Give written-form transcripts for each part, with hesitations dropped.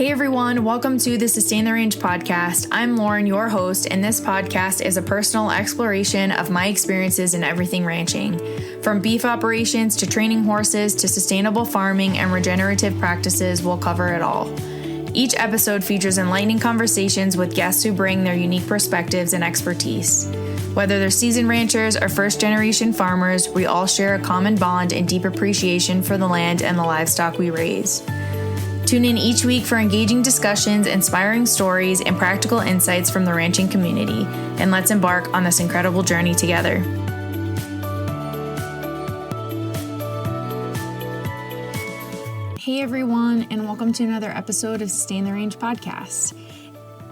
Hey everyone, welcome to the Sustain the Range podcast. I'm Lauren, your host, and this podcast is a personal exploration of my experiences in everything ranching. From beef operations to training horses to sustainable farming and regenerative practices, we'll cover it all. Each episode features enlightening conversations with guests who bring their unique perspectives and expertise. Whether they're seasoned ranchers or first-generation farmers, we all share a common bond and deep appreciation for the land and the livestock we raise. Tune in each week for engaging discussions, inspiring stories, and practical insights from the ranching community, and let's embark on this incredible journey together. Hey everyone, and welcome to another episode of Sustain the Range podcast.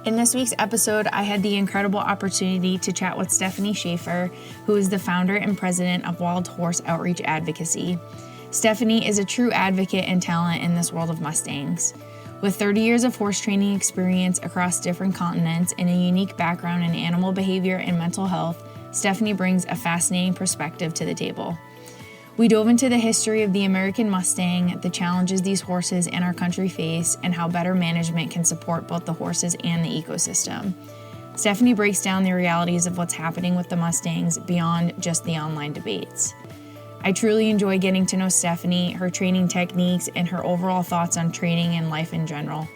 In this week's episode, I had the incredible opportunity to chat with Stefanie S, who is the founder and president of Wild Horse Outreach Advocacy. Stefanie is a true advocate and talent in this world of Mustangs. With 30 years of horse training experience across different continents and a unique background in animal behavior and mental health, Stefanie brings a fascinating perspective to the table. We dove into the history of the American Mustang, the challenges these horses and our country face, and how better management can support both the horses and the ecosystem. Stefanie breaks down the realities of what's happening with the Mustangs beyond just the online debates. I truly enjoy getting to know Stefanie, her training techniques, and her overall thoughts on training and life in general.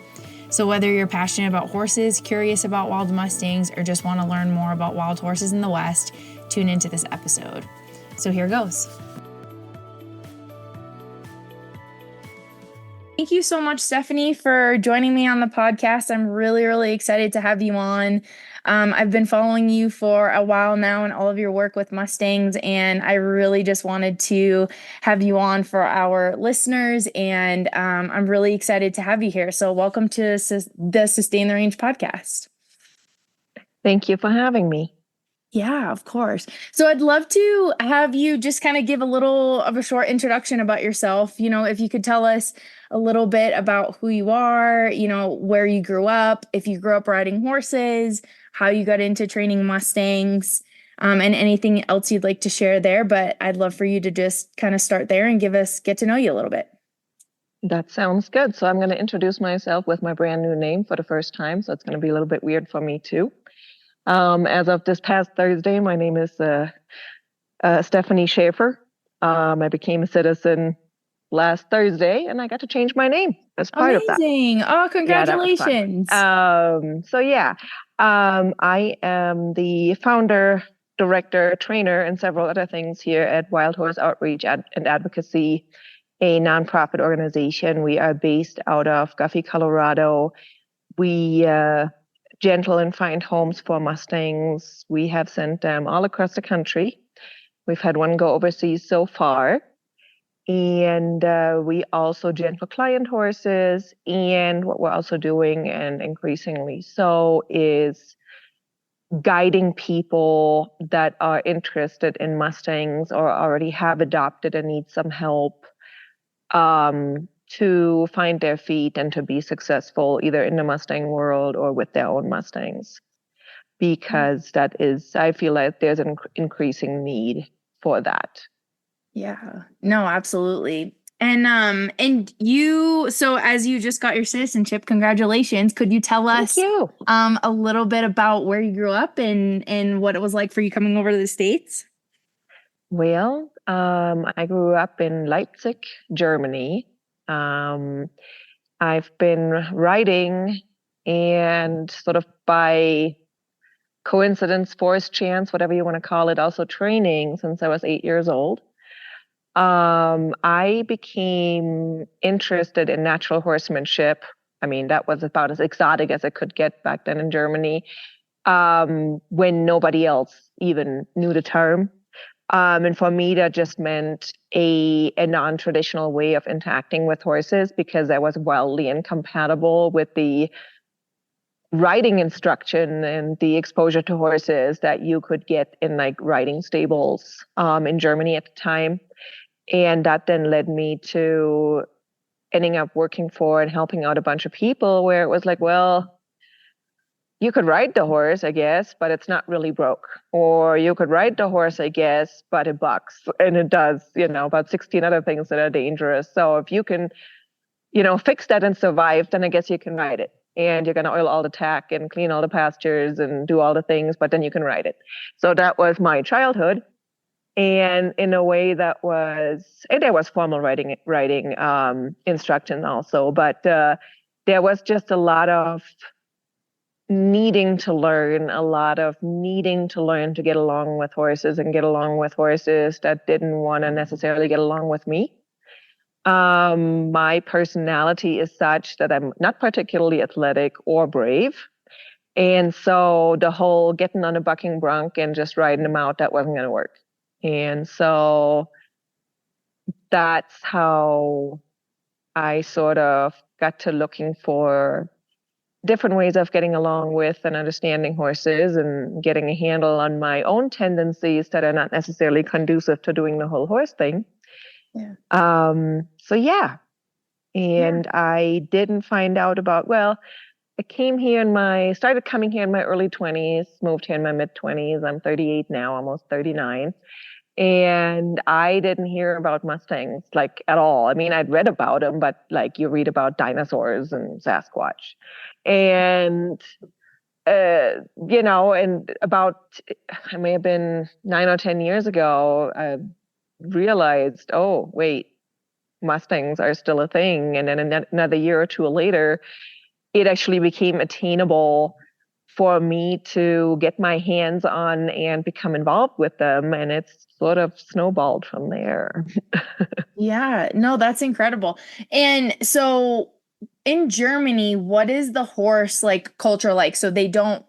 So whether you're passionate about horses, curious about wild Mustangs, or just want to learn more about wild horses in the West, tune into this episode. So here goes. Thank you so much, Stefanie, for joining me on the podcast. I'm really excited to have you on. I've been following you for a while now and all of your work with Mustangs, and I really just wanted to have you on for our listeners, and I'm really excited to have you here. So welcome to the Sustain the Range podcast. Thank you for having me. Yeah, of course. So I'd love to have you just kind of give a little of a short introduction about yourself. You know, if you could tell us a little bit about who you are, you know, where you grew up, if you grew up riding horses, how you got into training Mustangs, and anything else you'd like to share there. But I'd love for you to just kind of start there and get to know you a little bit. That sounds good. So I'm going to introduce myself with my brand new name for the first time. So it's going to be a little bit weird for me too. As of this past Thursday, my name is Stefanie S. I became a citizen last Thursday, and I got to change my name as part of that. Amazing! Oh, congratulations! I am the founder, director, trainer, and several other things here at Wild Horse Outreach and Advocacy, a nonprofit organization. We are based out of Guffey, Colorado. We gentle and find homes for Mustangs. We have sent them all across the country. We've had one go overseas so far. And we also gentle client horses. And what we're also doing, and increasingly so, is guiding people that are interested in Mustangs or already have adopted and need some help to find their feet and to be successful either in the Mustang world or with their own Mustangs. Because that is, I feel like there's an increasing need for that. Yeah, no, absolutely. And you, so as you just got your citizenship, congratulations. Could you tell us a little bit about where you grew up and what it was like for you coming over to the States? Well, I grew up in Leipzig, Germany. I've been riding and sort of by coincidence, force, chance, whatever you want to call it, also training since I was 8 years old. I became interested in natural horsemanship. I mean, that was about as exotic as it could get back then in Germany, when nobody else even knew the term. And for me, that just meant a non-traditional way of interacting with horses, because I was wildly incompatible with the riding instruction and the exposure to horses that you could get in like riding stables in Germany at the time. And that then led me to ending up working for and helping out a bunch of people where it was like, well, you could ride the horse, I guess, but it's not really broke. Or you could ride the horse, I guess, but it bucks. And it does, about 16 other things that are dangerous. So if you can fix that and survive, then I guess you can ride it. And you're going to oil all the tack and clean all the pastures and do all the things, but then you can ride it. So that was my childhood. And in a way and there was formal riding instruction also, but there was just a lot of needing to learn to get along with horses and get along with horses that didn't want to necessarily get along with me. My personality is such that I'm not particularly athletic or brave. And so the whole getting on a bucking bronc and just riding them out, that wasn't going to work. And so that's how I sort of got to looking for different ways of getting along with and understanding horses and getting a handle on my own tendencies that are not necessarily conducive to doing the whole horse thing. Yeah. So yeah. And I didn't find out I started coming here in my early 20s, moved here in my mid 20s. I'm 38 now, almost 39. And I didn't hear about Mustangs like at all. I mean, I'd read about them, but like you read about dinosaurs and Sasquatch. And, and about, it may have been 9 or 10 years ago, I realized, oh, wait, Mustangs are still a thing. And then another year or two later, it actually became attainable for me to get my hands on and become involved with them. And it's sort of snowballed from there. Yeah, no, that's incredible. And so in Germany, what is the horse like culture like? So they don't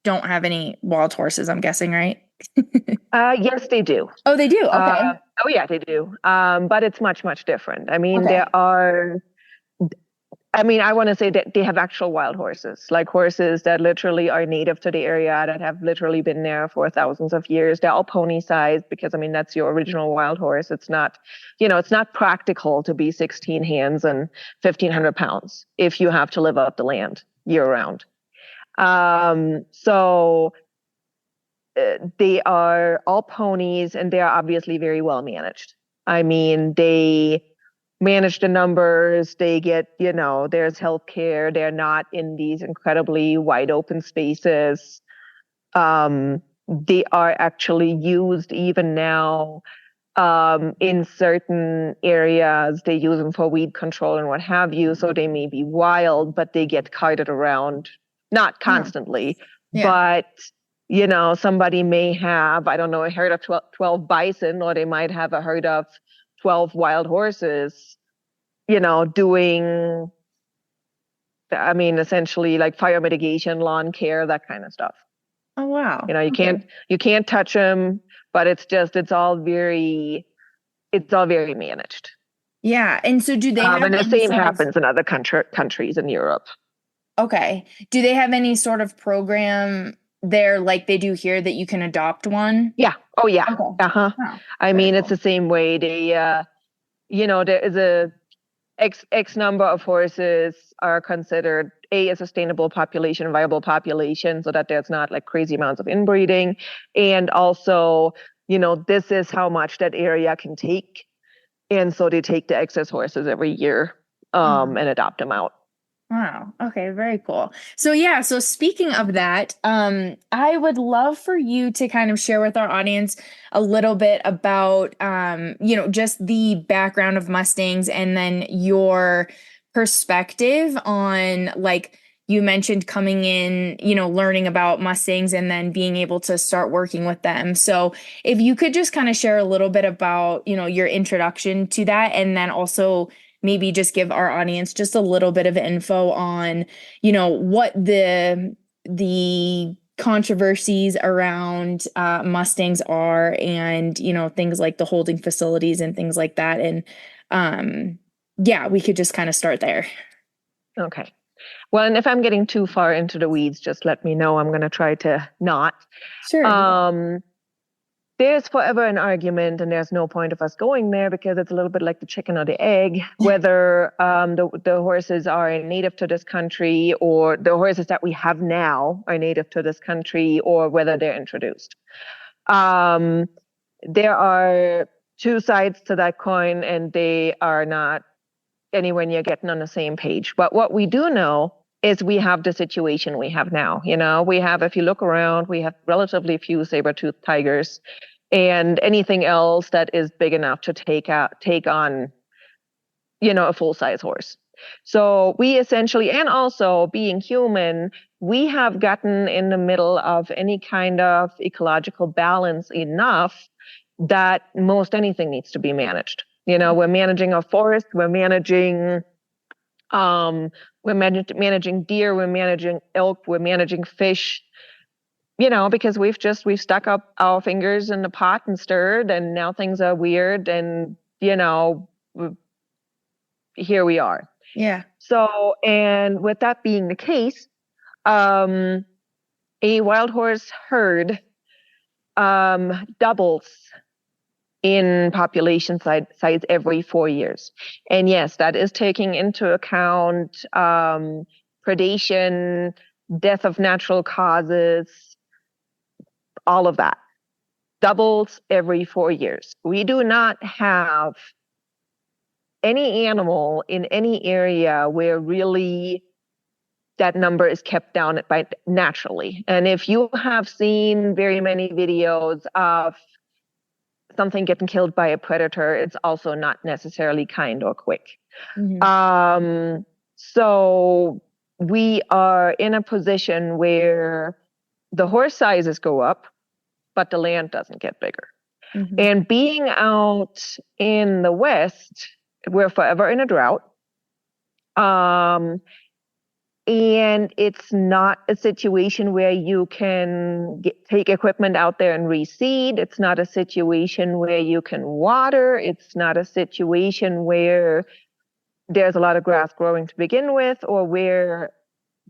have any wild horses, I'm guessing, right? Yes, they do. Oh, they do. Okay. Oh yeah, they do. But it's much, much different. I mean, Okay. I want to say that they have actual wild horses, like horses that literally are native to the area, that have literally been there for thousands of years. They're all pony sized because, that's your original wild horse. It's not, it's not practical to be 16 hands and 1,500 pounds if you have to live off the land year round. So they are all ponies, and they are obviously very well managed. They manage the numbers, they get, there's healthcare. They're not in these incredibly wide open spaces. They are actually used even now in certain areas. They use them for weed control and what have you. So they may be wild, but they get carted around, not constantly, but somebody may have, I don't know, a herd of 12 bison, or they might have a herd of 12 wild horses, doing, essentially like fire mitigation, lawn care, that kind of stuff. Oh, wow. You can't touch them, but it's all very managed. Yeah. And so do they have and the same happens in other countries in Europe. Okay. Do they have any sort of program there like they do here that you can adopt one? Yeah. Oh, yeah. Okay. Uh-huh. Wow. It's the same way. They, there is a X number of horses are considered a sustainable population, viable population, so that there's not like crazy amounts of inbreeding. And also, this is how much that area can take. And so they take the excess horses every year and adopt them out. Wow. Okay. Very cool. So yeah. So speaking of that, I would love for you to kind of share with our audience a little bit about, just the background of Mustangs, and then your perspective on, like you mentioned, coming in, learning about Mustangs and then being able to start working with them. So if you could just kind of share a little bit about, your introduction to that, and then also maybe just give our audience just a little bit of info on, what the controversies around Mustangs are, and, things like the holding facilities and things like that. And we could just kind of start there. Okay. Well, and if I'm getting too far into the weeds, just let me know. I'm going to try to not. Sure. There's forever an argument, and there's no point of us going there, because it's a little bit like the chicken or the egg, whether the horses are native to this country, or the horses that we have now are native to this country, or whether they're introduced. There are two sides to that coin, and they are not anywhere near getting on the same page. But what we do know is we have the situation we have now. We have, if you look around, we have relatively few saber-toothed tigers, and anything else that is big enough to take on, a full-size horse. So we essentially, and also being human, we have gotten in the middle of any kind of ecological balance enough that most anything needs to be managed. We're managing a forest, we're managing managing deer, we're managing elk, we're managing fish, because we've stuck up our fingers in the pot and stirred, and now things are weird, and here we are. Yeah. So, and with that being the case, a wild horse herd doubles in population size every 4 years. And yes, that is taking into account predation, death of natural causes, all of that. Doubles every 4 years. We do not have any animal in any area where really that number is kept down by naturally. And if you have seen very many videos of something getting killed by a predator, it's also not necessarily kind or quick. Mm-hmm. So we are in a position where the horse sizes go up, but the land doesn't get bigger. Mm-hmm. And being out in the West, we're forever in a drought. And it's not a situation where you can take equipment out there and reseed. It's not a situation where you can water. It's not a situation where there's a lot of grass growing to begin with, or where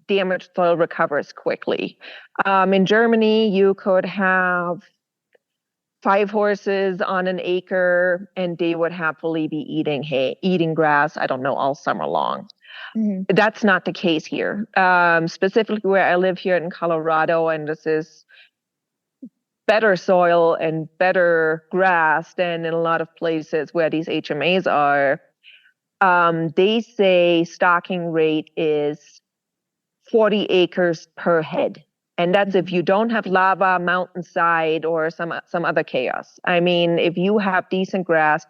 damaged soil recovers quickly. In Germany, you could have 5 horses on an acre, and they would happily be eating grass, all summer long. Mm-hmm. That's not the case here. Specifically where I live here in Colorado, and this is better soil and better grass than in a lot of places where these HMAs are. They say stocking rate is 40 acres per head. And that's if you don't have lava, mountainside, or some other chaos. I mean, if you have decent grass,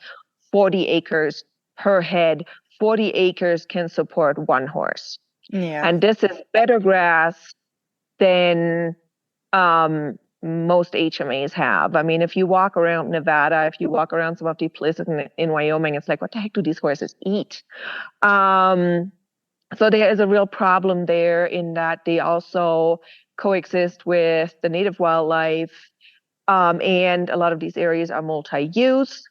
40 acres per head, 40 acres can support 1 horse. Yeah. And this is better grass than most HMAs have. I mean, if you walk around Nevada, if you walk around some of these places in Wyoming, it's like, what the heck do these horses eat? So there is a real problem there in that they also coexist with the native wildlife. And a lot of these areas are multi-use.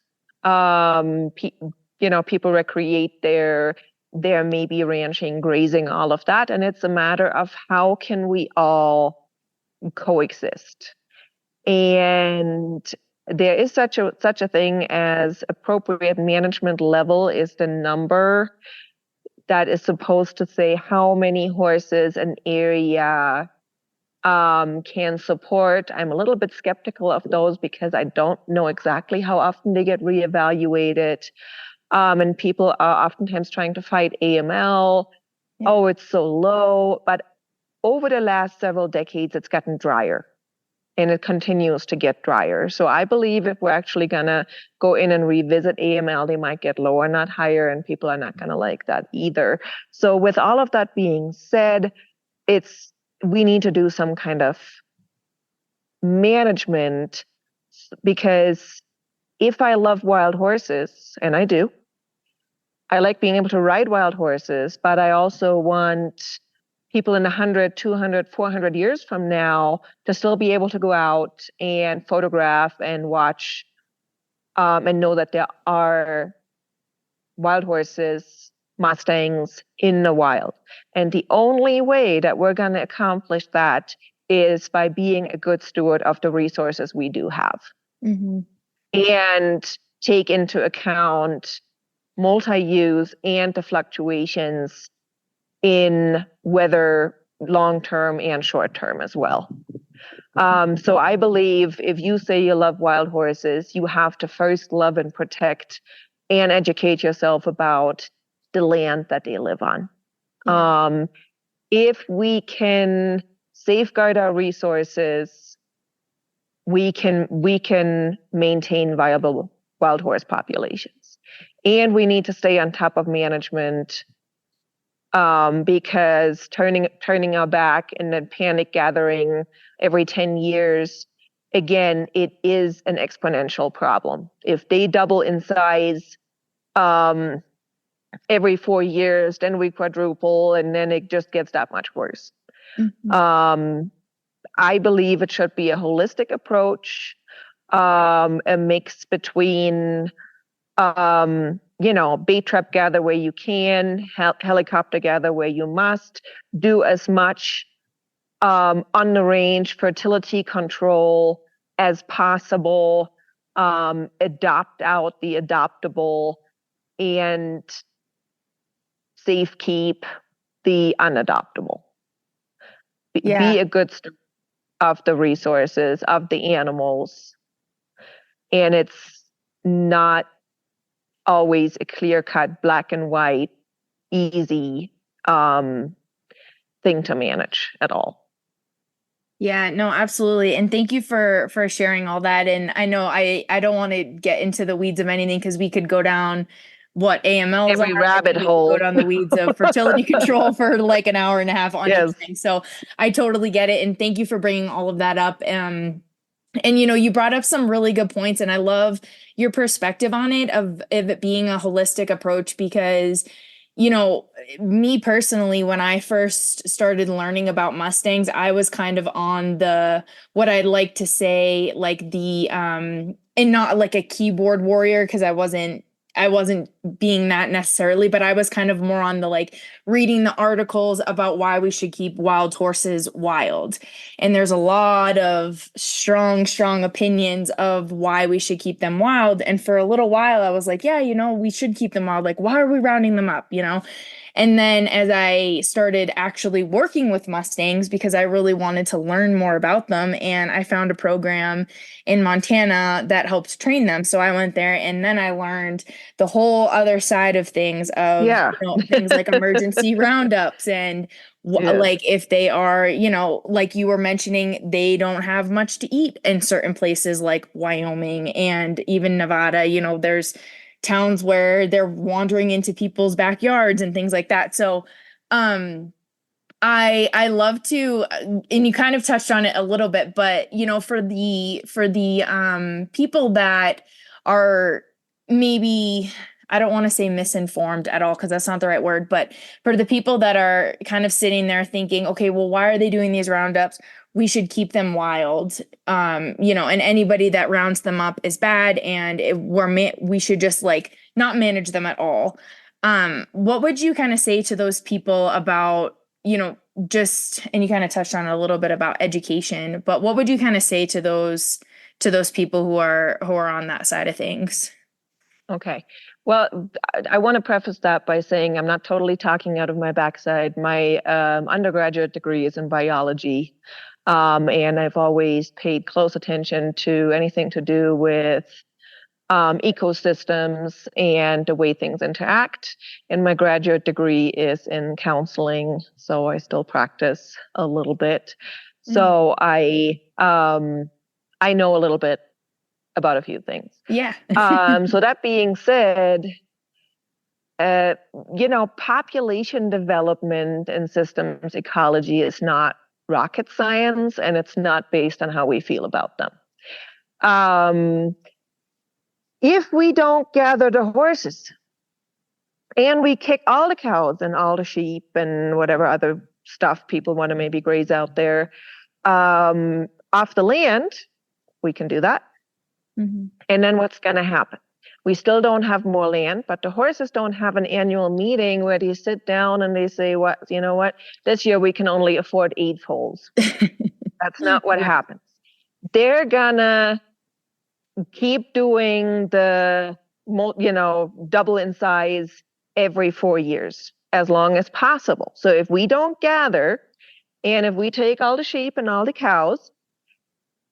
People recreate there may be ranching, grazing, all of that. And it's a matter of how can we all coexist. And there is such a thing as appropriate management level is the number that is supposed to say how many horses an area can support. I'm a little bit skeptical of those because I don't know exactly how often they get reevaluated. And people are oftentimes trying to fight AML. Yeah. Oh, it's so low. But over the last several decades, it's gotten drier. And it continues to get drier. So I believe if we're actually going to go in and revisit AML, they might get lower, not higher, and people are not going to like that either. So with all of that being said, we need to do some kind of management, because if I love wild horses, and I do, I like being able to ride wild horses, but I also want people in 100, 200, 400 years from now to still be able to go out and photograph and watch and know that there are wild horses, Mustangs in the wild. And the only way that we're going to accomplish that is by being a good steward of the resources we do have. Mm-hmm. And take into account multi-use and the fluctuations in weather long-term and short-term as well. So I believe if you say you love wild horses, you have to first love and protect and educate yourself about the land that they live on. Yeah. If we can safeguard our resources, we can maintain viable wild horse populations. And we need to stay on top of management, because turning our back and then panic gathering every 10 years, again, it is an exponential problem. If they double in size every 4 years, then we quadruple, and then it just gets that much worse. Mm-hmm. I believe it should be a holistic approach, a mix between, bait trap gather where you can, helicopter gather where you must, do as much on the range fertility control as possible, adopt out the adoptable, and safe keep the unadoptable. Yeah. Be a good steward of the resources, of the animals. And it's not always a clear-cut, black and white, easy thing to manage at all. Yeah, no, absolutely. And thank you for sharing all that. And I know I don't want to get into the weeds of anything, because we could go down what AMLs every rabbit hole, go down the weeds of fertility control for like an hour and a half on each thing. So I totally get it. And thank you for bringing all of that up. And you brought up some really good points, and I love your perspective on it of it being a holistic approach, because me personally, when I first started learning about Mustangs, I was kind of on what I'd like to say, like and not like a keyboard warrior, because I wasn't being that necessarily, but I was kind of more on the reading the articles about why we should keep wild horses wild. And there's a lot of strong opinions of why we should keep them wild. And for a little while I was like, yeah, we should keep them wild. Like, why are we rounding them up? And then as I started actually working with Mustangs, because I really wanted to learn more about them, and I found a program in Montana that helped train them. So I went there, and then I learned the whole other side of things of things like emergency roundups, and like if they are, like you were mentioning, they don't have much to eat in certain places like Wyoming and even Nevada. There's towns where they're wandering into people's backyards and things like that. So I love to, and you kind of touched on it a little bit, but for the people that are maybe, I don't want to say misinformed at all, because that's not the right word, but for the people that are kind of sitting there thinking, okay, well, why are they doing these roundups? We should keep them wild, and anybody that rounds them up is bad, and we should just not manage them at all. What would you kind of say to those people about, and you kind of touched on it a little bit about education, but what would you kind of say to those people who are on that side of things? Okay. Well, I want to preface that by saying I'm not totally talking out of my backside. My undergraduate degree is in biology. And I've always paid close attention to anything to do with ecosystems and the way things interact. And my graduate degree is in counseling, so I still practice a little bit. So I know a little bit about a few things. Yeah. So that being said, population development and systems ecology is not rocket science, and it's not based on how we feel about them. If we don't gather the horses and we kick all the cows and all the sheep and whatever other stuff people want to maybe graze out there off the land, we can do that. Mm-hmm. And then what's going to happen? We still don't have more land, but the horses don't have an annual meeting where they sit down and they say, this year we can only afford 8 foals. That's not what happens. They're gonna keep doing the, double in size every 4 years, as long as possible. So if we don't gather, and if we take all the sheep and all the cows,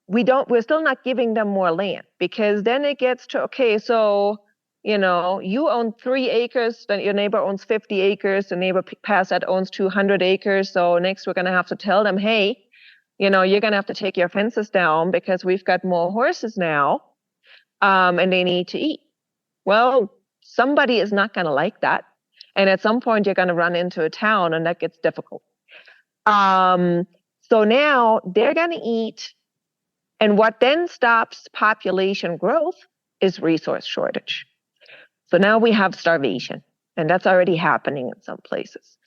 we're still not giving them more land, because then it gets to, okay, so You own 3 acres, then your neighbor owns 50 acres, the neighbor past that owns 200 acres. So next we're going to have to tell them, hey, you're going to have to take your fences down because we've got more horses now, and they need to eat. Well, somebody is not going to like that. And at some point you're going to run into a town and that gets difficult. So now they're going to eat. And what then stops population growth is resource shortage. So now we have starvation, and that's already happening in some places.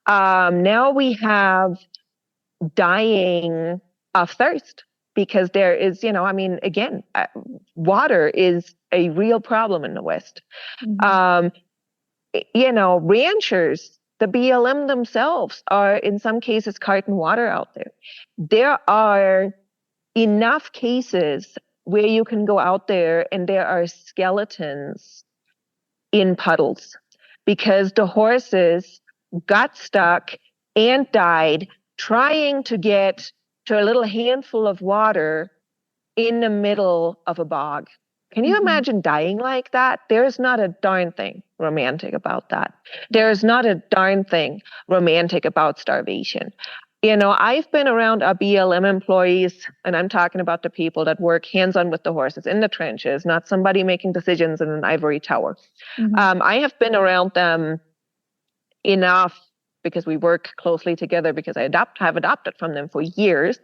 Now we have dying of thirst because there is, again, water is a real problem in the West. Mm-hmm. Ranchers, the BLM themselves are in some cases carting water out there. There are enough cases where you can go out there and there are skeletons in puddles because the horses got stuck and died trying to get to a little handful of water in the middle of a bog. Can you imagine dying like that? There's not a darn thing romantic about that. There's not a darn thing romantic about starvation. I've been around our BLM employees, and I'm talking about the people that work hands-on with the horses in the trenches, not somebody making decisions in an ivory tower. Mm-hmm. I have been around them enough because we work closely together because I have adopted from them for years.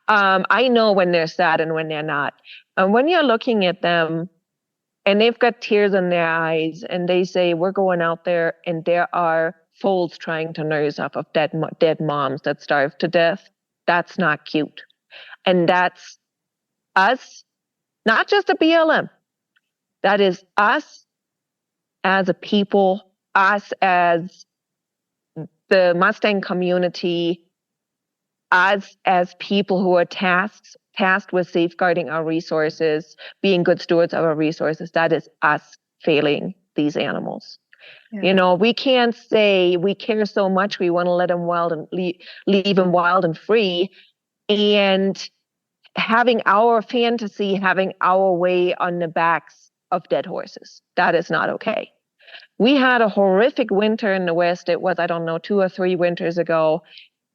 I know when they're sad and when they're not. And when you're looking at them and they've got tears in their eyes and they say, we're going out there and there are foals trying to nurse off of dead moms that starved to death, that's not cute. And that's us, not just a BLM. That is us as a people, us as the Mustang community, us as people who are tasked with safeguarding our resources, being good stewards of our resources. That is us failing these animals. Yeah. We can't say we care so much we want to let them leave them wild and free, and having our fantasy, having our way on the backs of dead horses. That is not okay. We had a horrific winter in the West. It was, 2 or 3 winters ago.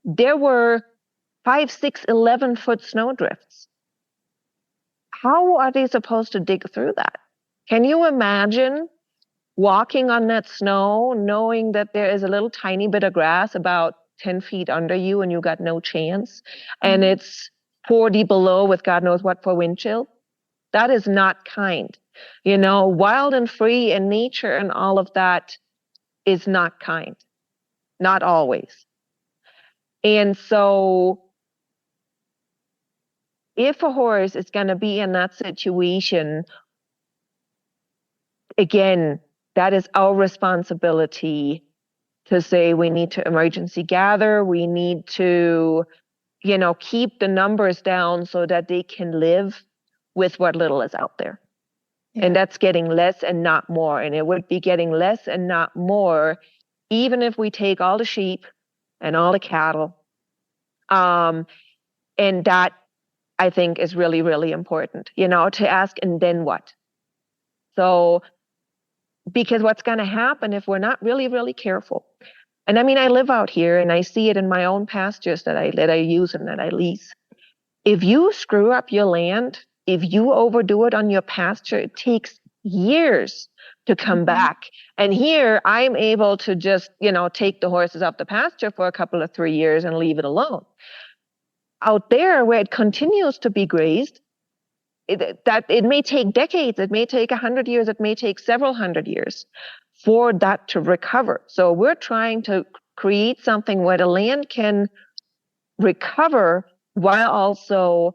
There were 5, 6, 11-foot snowdrifts. How are they supposed to dig through that? Can you imagine walking on that snow, knowing that there is a little tiny bit of grass about 10 feet under you and you got no chance, and it's 40 below with God knows what for wind chill? That is not kind. Wild and free and nature and all of that is not kind. Not always. And so if a horse is going to be in that situation, again, that is our responsibility to say we need to emergency gather. We need to, keep the numbers down so that they can live with what little is out there. Yeah. And that's getting less and not more. And it would be getting less and not more, even if we take all the sheep and all the cattle. And that, I think, is really, really important, to ask, and then what? So, because what's going to happen if we're not really, really careful? And I live out here and I see it in my own pastures that I use and that I lease. If you screw up your land, if you overdo it on your pasture, it takes years to come back. And here I'm able to just, take the horses off the pasture for a couple of 3 years and leave it alone. Out there where it continues to be grazed, it may take decades, it may take 100 years, it may take several hundred years for that to recover. So we're trying to create something where the land can recover while also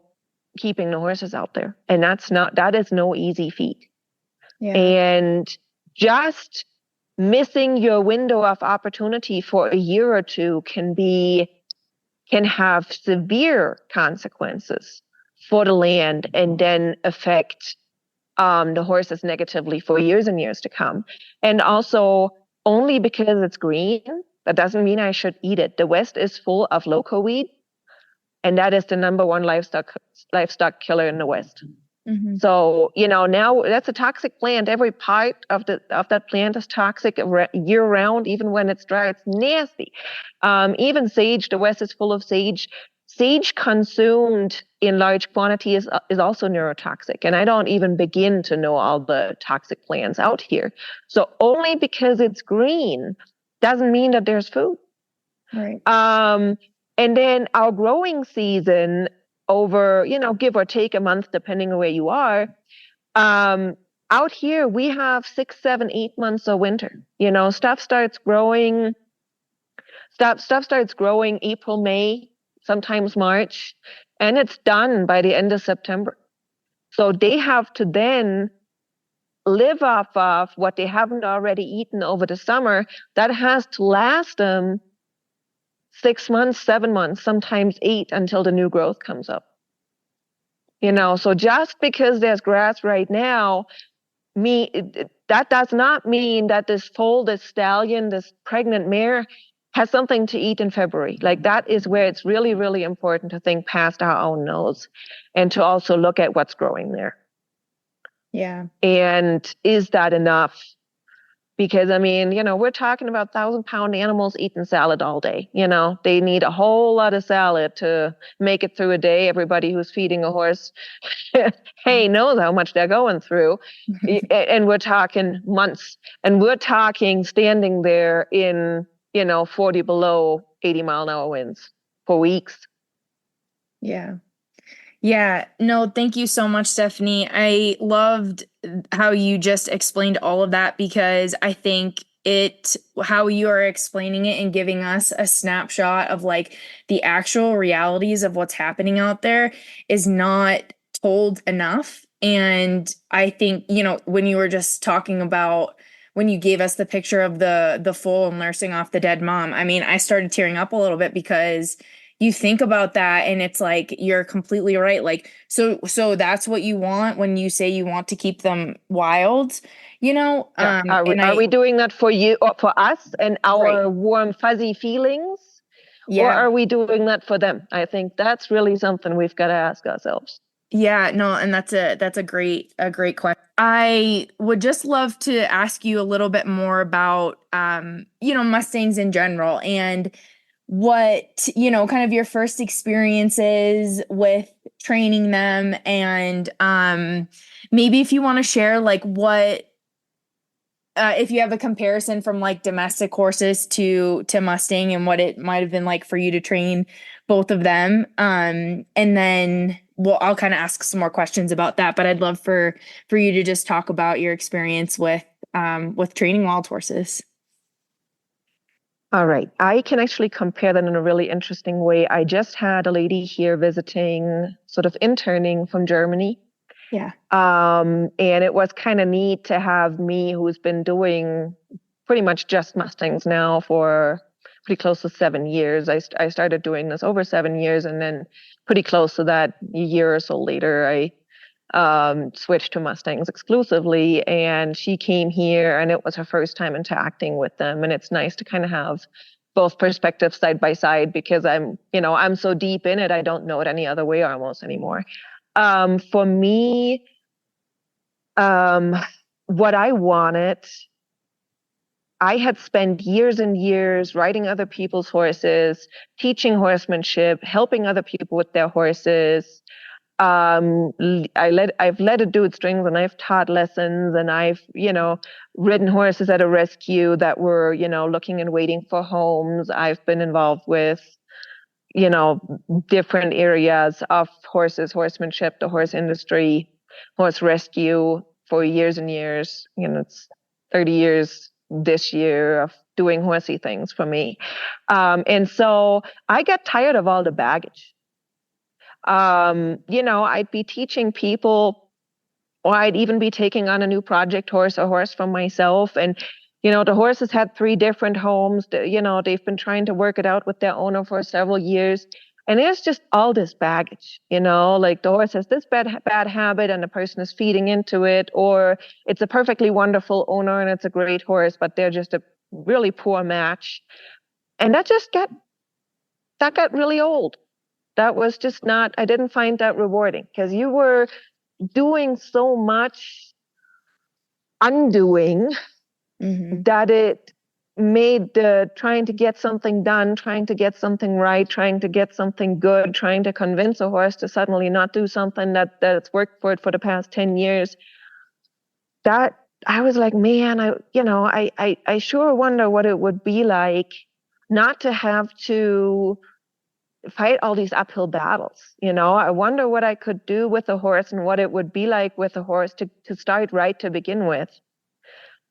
keeping the horses out there. And that is no easy feat. Yeah. And just missing your window of opportunity for a year or two can have severe consequences for the land and then affect the horses negatively for years and years to come. And also, only because it's green, that doesn't mean I should eat it. The West is full of loco weed, and that is the number one livestock killer in the West. Mm-hmm. So, now that's a toxic plant. Every part of that plant is toxic year round, even when it's dry. It's nasty. Even sage, the West is full of sage. Sage consumed in large quantity is also neurotoxic. And I don't even begin to know all the toxic plants out here. So only because it's green doesn't mean that there's food. Right. And then our growing season over, give or take a month, depending on where you are. Out here, we have 6, 7, 8 months of winter. Stuff starts growing. Stuff starts growing April, May, sometimes March, and it's done by the end of September. So they have to then live off of what they haven't already eaten over the summer. That has to last them 6 months, 7 months, sometimes 8 until the new growth comes up. So just because there's grass right now, that does not mean that this foal, this stallion, this pregnant mare has something to eat in February. Like, that is where it's really, really important to think past our own nose and to also look at what's growing there. Yeah. And is that enough? Because, we're talking about 1,000-pound animals eating salad all day. They need a whole lot of salad to make it through a day. Everybody who's feeding a horse, knows how much they're going through. And we're talking months. And we're talking standing there in, 40 below 80-mile-an-hour winds for weeks. Yeah. Yeah, no, thank you so much, Stefanie. I loved how you just explained all of that, because I think how you are explaining it and giving us a snapshot of like the actual realities of what's happening out there is not told enough. And I think, when you were just talking about when you gave us the picture of the foal nursing off the dead mom, I started tearing up a little bit, because you think about that and it's like, you're completely right. Like, so that's what you want when you say you want to keep them wild, Yeah. Are we doing that for you or for us and our warm, fuzzy feelings? Yeah. Or are we doing that for them? I think that's really something we've got to ask ourselves. Yeah, no, and that's a great question. I would just love to ask you a little bit more about Mustangs in general, and what, kind of your first experiences with training them, and maybe if you want to share like what if you have a comparison from like domestic horses to Mustang, and what it might have been like for you to train both of them. And then I'll kind of ask some more questions about that, but I'd love for you to just talk about your experience with training wild horses. All right. I can actually compare that in a really interesting way. I just had a lady here visiting, sort of interning from Germany. Yeah. And it was kind of neat to have me, who's been doing pretty much just Mustangs now for pretty close to 7 years. I started doing this over 7 years, and then pretty close to that, a year or so later, I switched to Mustangs exclusively. And she came here, and it was her first time interacting with them. And it's nice to kind of have both perspectives side by side, because I'm so deep in it, I don't know it any other way almost anymore. For me, what I wanted, I had spent years and years riding other people's horses, teaching horsemanship, helping other people with their horses. I've led a dude strings, and I've taught lessons, and I've, ridden horses at a rescue that were, looking and waiting for homes. I've been involved with, different areas of horses, horsemanship, the horse industry, horse rescue for years and years. It's 30 years this year of doing horsey things for me. And so I got tired of all the baggage. I'd be teaching people, or I'd even be taking on a new project horse, a horse from myself. And, the horses had 3 different homes. They've been trying to work it out with their owner for several years. And there's just all this baggage, like the horse has this bad habit and the person is feeding into it, or it's a perfectly wonderful owner and it's a great horse, but they're just a really poor match. And that got really old. That was just not, I didn't find that rewarding, because you were doing so much undoing that it made the trying to get something done, trying to get something right, trying to get something good, trying to convince a horse to suddenly not do something that's worked for it for the past 10 years. That I was like, man, I sure wonder what it would be like not to have to fight all these uphill battles. I wonder what I could do with a horse and what it would be like with a horse to start right to begin with.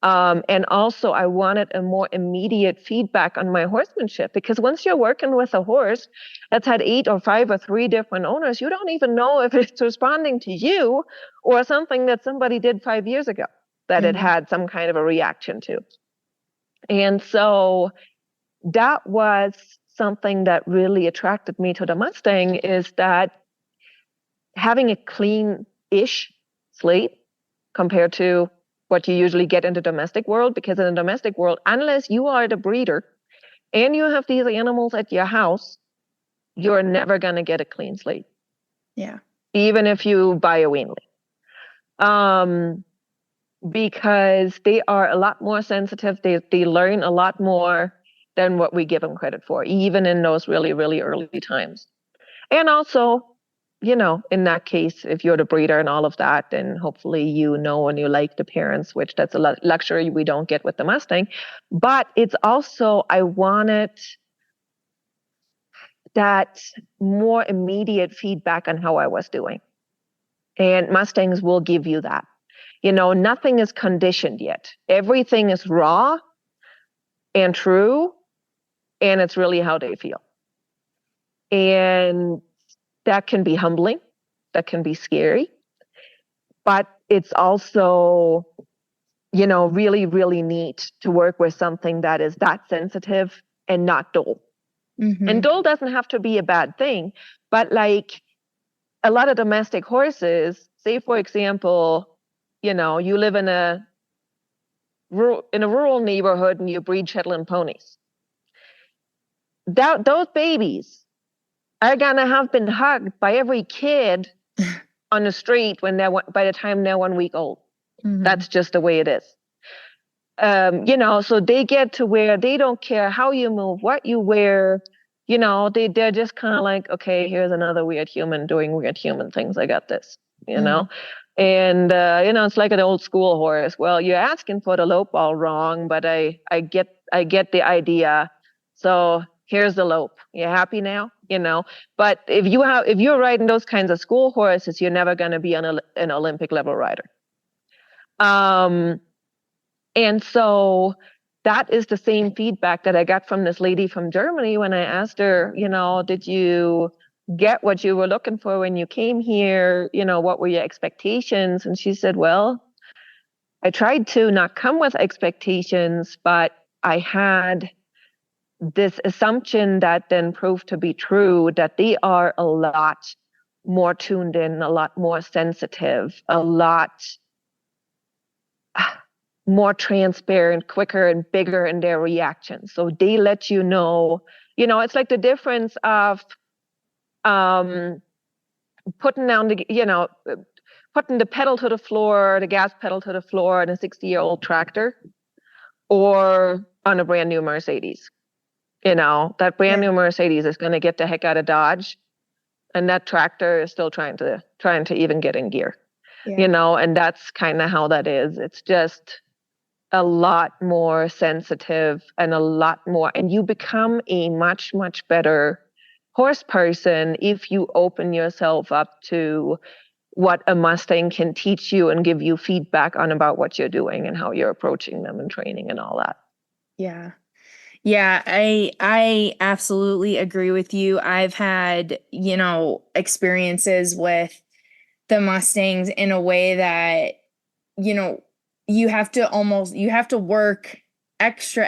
And also, I wanted a more immediate feedback on my horsemanship, because once you're working with a horse that's had 8 or 5 or 3 different owners, you don't even know if it's responding to you or something that somebody did 5 years ago that it had some kind of a reaction to. And so that was something that really attracted me to the Mustang, is that having a clean-ish slate compared to what you usually get in the domestic world, because in the domestic world, unless you are the breeder and you have these animals at your house, you're never going to get a clean slate. Yeah. Even if you buy a weanling. Because they are a lot more sensitive. They learn a lot more than what we give them credit for, even in those really, really early times. And also, in that case, if you're the breeder and all of that, then hopefully and you like the parents, which that's a luxury we don't get with the Mustang. But it's also, I wanted that more immediate feedback on how I was doing. And Mustangs will give you that. Nothing is conditioned yet. Everything is raw and true, and it's really how they feel. And that can be humbling, that can be scary, but it's also, really, really neat to work with something that is that sensitive and not dull. And dull doesn't have to be a bad thing, but like a lot of domestic horses, say for example, you live in a rural neighborhood and you breed Shetland ponies. Those babies are gonna have been hugged by every kid on the street by the time they're 1 week old. That's just the way it is. So they get to where they don't care how you move, what you wear. They're just kind of like, okay, here's another weird human doing weird human things. I got this, And it's like an old school horse. Well, you're asking for the lope all wrong, but I get the idea. So here's the lope. You happy now? But if you're riding those kinds of school horses, you're never going to be an Olympic level rider. And so that is the same feedback that I got from this lady from Germany when I asked her, did you get what you were looking for when you came here? What were your expectations? And she said, well, I tried to not come with expectations, but I had this assumption that then proved to be true, that they are a lot more tuned in, a lot more sensitive, a lot more transparent, quicker and bigger in their reactions. So they let you know, it's like the difference of putting the pedal to the floor, the gas pedal to the floor on a 60-year-old tractor, or on a brand new Mercedes. That brand new Mercedes is going to get the heck out of Dodge, and that tractor is still trying to even get in gear. And that's kind of how that is. It's just a lot more sensitive and a lot more, and you become a much, much better horse person if you open yourself up to what a Mustang can teach you and give you feedback on about what you're doing and how you're approaching them and training and all that. Yeah. Yeah, I absolutely agree with you. I've had, experiences with the Mustangs in a way that, you have to work extra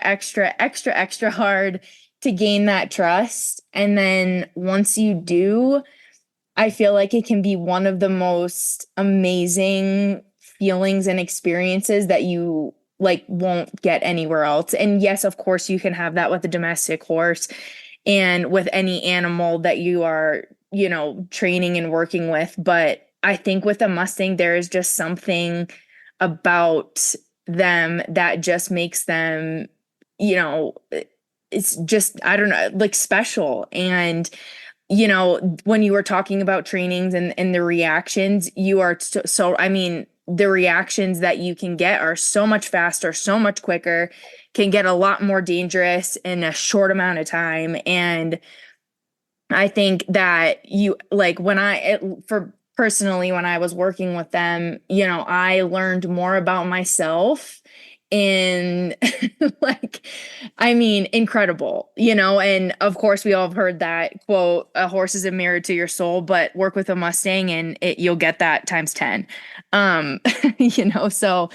hard to gain that trust. And then once you do, I feel like it can be one of the most amazing feelings and experiences that you won't get anywhere else. And yes, of course, you can have that with a domestic horse and with any animal that you are, training and working with. But I think with a Mustang, there is just something about them that just makes them, you know, it's just, I don't know, like special. And, you know, when you were talking about trainings and the reactions, you are I mean, the reactions that you can get are so much faster, so much quicker, can get a lot more dangerous in a short amount of time. And I think that you like for personally, when I was working with them, you know, I learned more about myself in like, I mean, incredible, you know, and of course we all have heard that quote, a horse is a mirror to your soul, but work with a Mustang and you'll get that times 10. Um, you know, so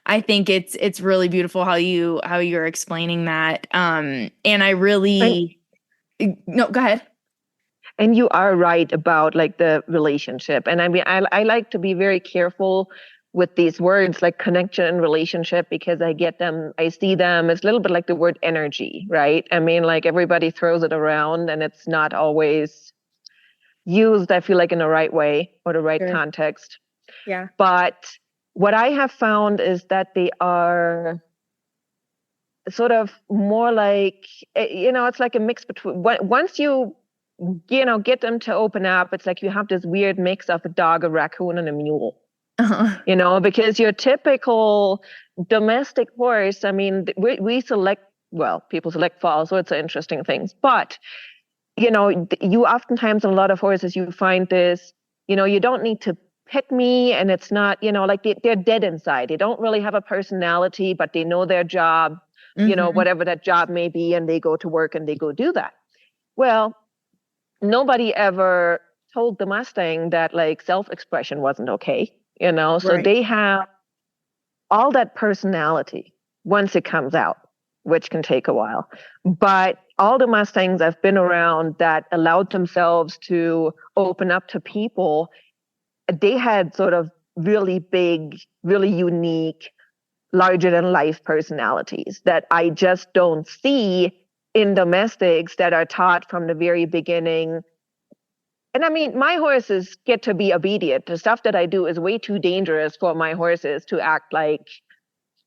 I think it's really beautiful how you're explaining that. And I And really, no, go ahead. and you are right about like the relationship. And I mean, I like to be very careful with these words like connection and relationship because I see them. It's a little bit like the word energy, right? I mean, like everybody throws it around and it's not always used, I feel like, in the right way or the right Sure. context. Yeah. But what I have found is that they are sort of more like, it's like a mix between once get them to open up, it's like you have this weird mix of a dog, a raccoon, and a mule. Uh-huh. Because your typical domestic horse, I mean, we select, well, people select for all sorts of interesting things, but you oftentimes in a lot of horses you find this, you don't need to pick me, and it's not, like they're dead inside. They don't really have a personality, but they know their job, Hmm. whatever that job may be, and they go to work and they go do that. Well, nobody ever told the Mustang that like self-expression wasn't okay, so Right. they have all that personality once it comes out, which can take a while. But all the Mustangs I've been around that allowed themselves to open up to people, they had sort of really big, really unique, larger than life personalities that I just don't see in domestics that are taught from the very beginning. And I mean, my horses get to be obedient. The stuff that I do is way too dangerous for my horses to act like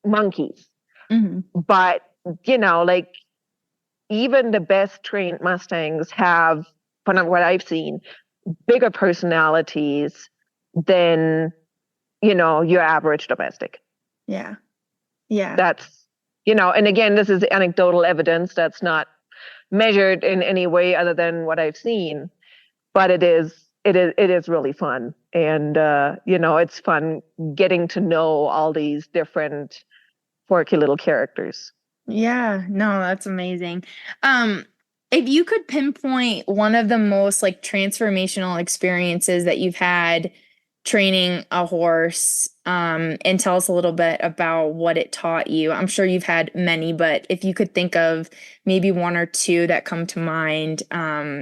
monkeys. Hmm. But, like even the best trained Mustangs have, from what I've seen, bigger personalities than, your average domestic. Yeah. Yeah. That's, and again, this is anecdotal evidence that's not measured in any way other than what I've seen, but it is really fun. And, it's fun getting to know all these different quirky little characters. Yeah. No, that's amazing. Um, if you could pinpoint one of the most like transformational experiences that you've had training a horse, and tell us a little bit about what it taught you. I'm sure you've had many, but if you could think of maybe one or two that come to mind,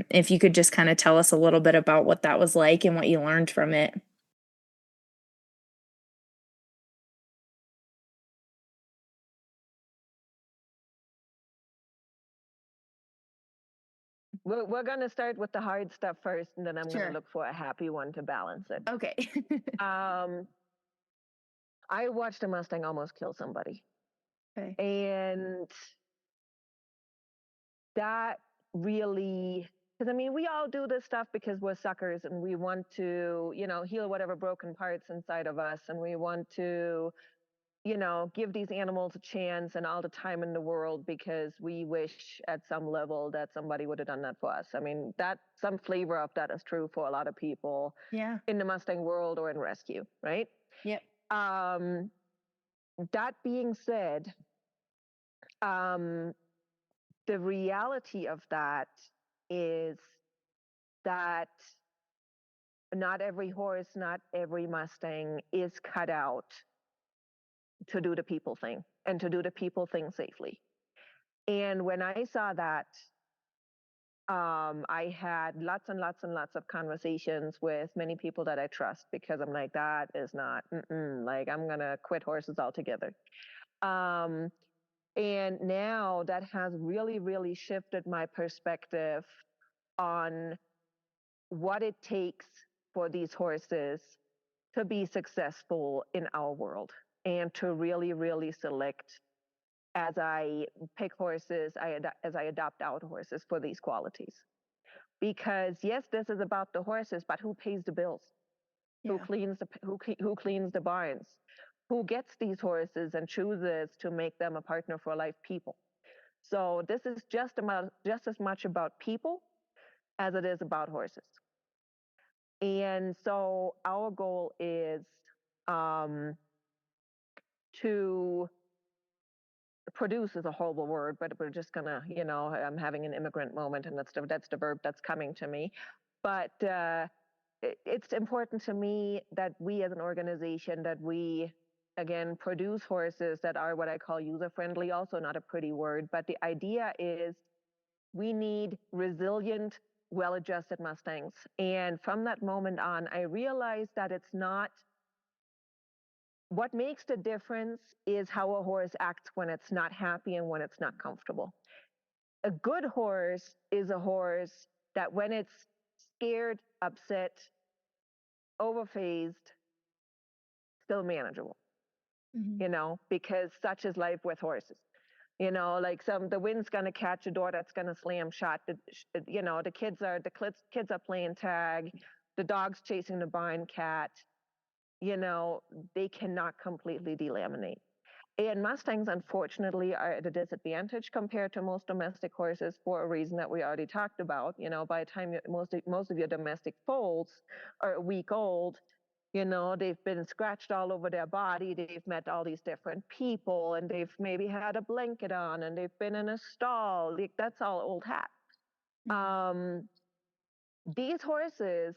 if you could just kind of tell us a little bit about what that was like and what you learned from it. We're going to start with the hard stuff first, and then I'm going to Sure. look for a happy one to balance it. Okay. Um, I watched a Mustang almost kill somebody. Okay. And that really, because I mean, we all do this stuff because we're suckers and we want to, heal whatever broken parts inside of us. And we want to, give these animals a chance and all the time in the world because we wish at some level that somebody would have done that for us. I mean, that some flavor of that is true for a lot of people Yeah. in the Mustang world or in rescue, right? Yep. Um, that being said, um, the reality of that is that not every horse, not every Mustang is cut out to do the people thing and to do the people thing safely. And when I saw that, I had lots and lots and lots of conversations with many people that I trust because I'm like, that is not, like, I'm going to quit horses altogether. Um, and now that has really, really shifted my perspective on what it takes for these horses to be successful in our world and to really, really select as I pick horses, as I adopt out horses for these qualities. Because yes, this is about the horses, but who pays the bills? Yeah. Who cleans the barns? Who gets these horses and chooses to make them a partner for life? People. So this is just as much about people as it is about horses. And so our goal is to produce is a horrible word, but we're just gonna, I'm having an immigrant moment, and that's the verb that's coming to me. But it's important to me that we as an organization, that we again produce horses that are what I call user friendly. Also not a pretty word, but the idea is we need resilient, well-adjusted Mustangs. And from that moment on, I realized that it's not, what makes the difference is how a horse acts when it's not happy and when it's not comfortable. A good horse is a horse that when it's scared, upset, overphased, still manageable, because such is life with horses. Like the wind's going to catch a door that's going to slam shut. The kids are playing tag. The dog's chasing the barn cat. They cannot completely delaminate. And Mustangs, unfortunately, are at a disadvantage compared to most domestic horses for a reason that we already talked about. By the time most of your domestic foals are a week old, they've been scratched all over their body. They've met all these different people, and they've maybe had a blanket on, and they've been in a stall. That's all old hat. These horses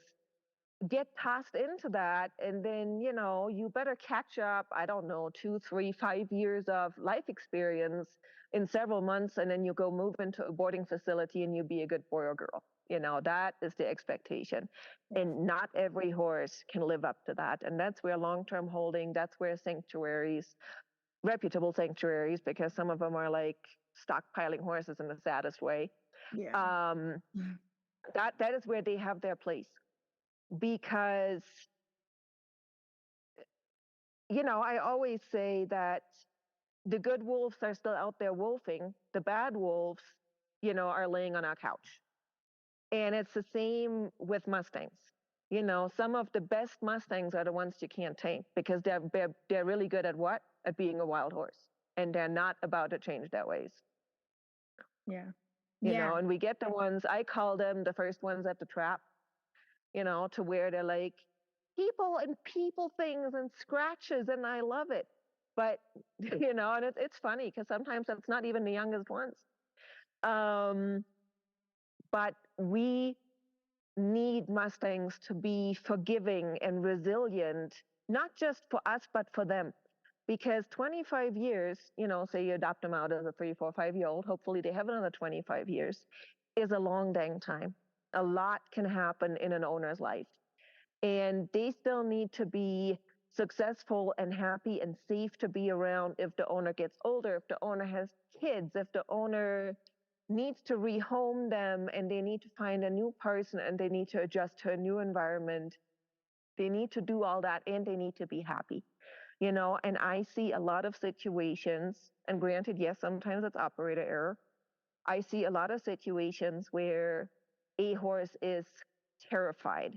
get tossed into that, and then you better catch up. I don't know, 2, 3, 5 years of life experience in several months, and then you go move into a boarding facility and you be a good boy or girl. That is the expectation, and not every horse can live up to that. And that's where long-term holding, that's where sanctuaries, reputable sanctuaries, because some of them are like stockpiling horses in the saddest way. That is where they have their place. Because, I always say that the good wolves are still out there wolfing. The bad wolves, are laying on our couch. And it's the same with Mustangs. Some of the best Mustangs are the ones you can't tame, because they're really good at what? At being a wild horse. And they're not about to change their ways. And we get the ones, I call them the first ones at the trap. To where they're like people and people things and scratches, and I love it. But, and it's funny because sometimes that's not even the youngest ones. But we need Mustangs to be forgiving and resilient, not just for us, but for them. Because 25 years, say you adopt them out as a 3, 4, 5-year-old, hopefully they have another 25 years, is a long dang time. A lot can happen in an owner's life. And they still need to be successful and happy and safe to be around if the owner gets older, if the owner has kids, if the owner needs to rehome them and they need to find a new person and they need to adjust to a new environment. They need to do all that, and they need to be happy. And I see a lot of situations, and granted, yes, sometimes it's operator error. I see a lot of situations where a horse is terrified.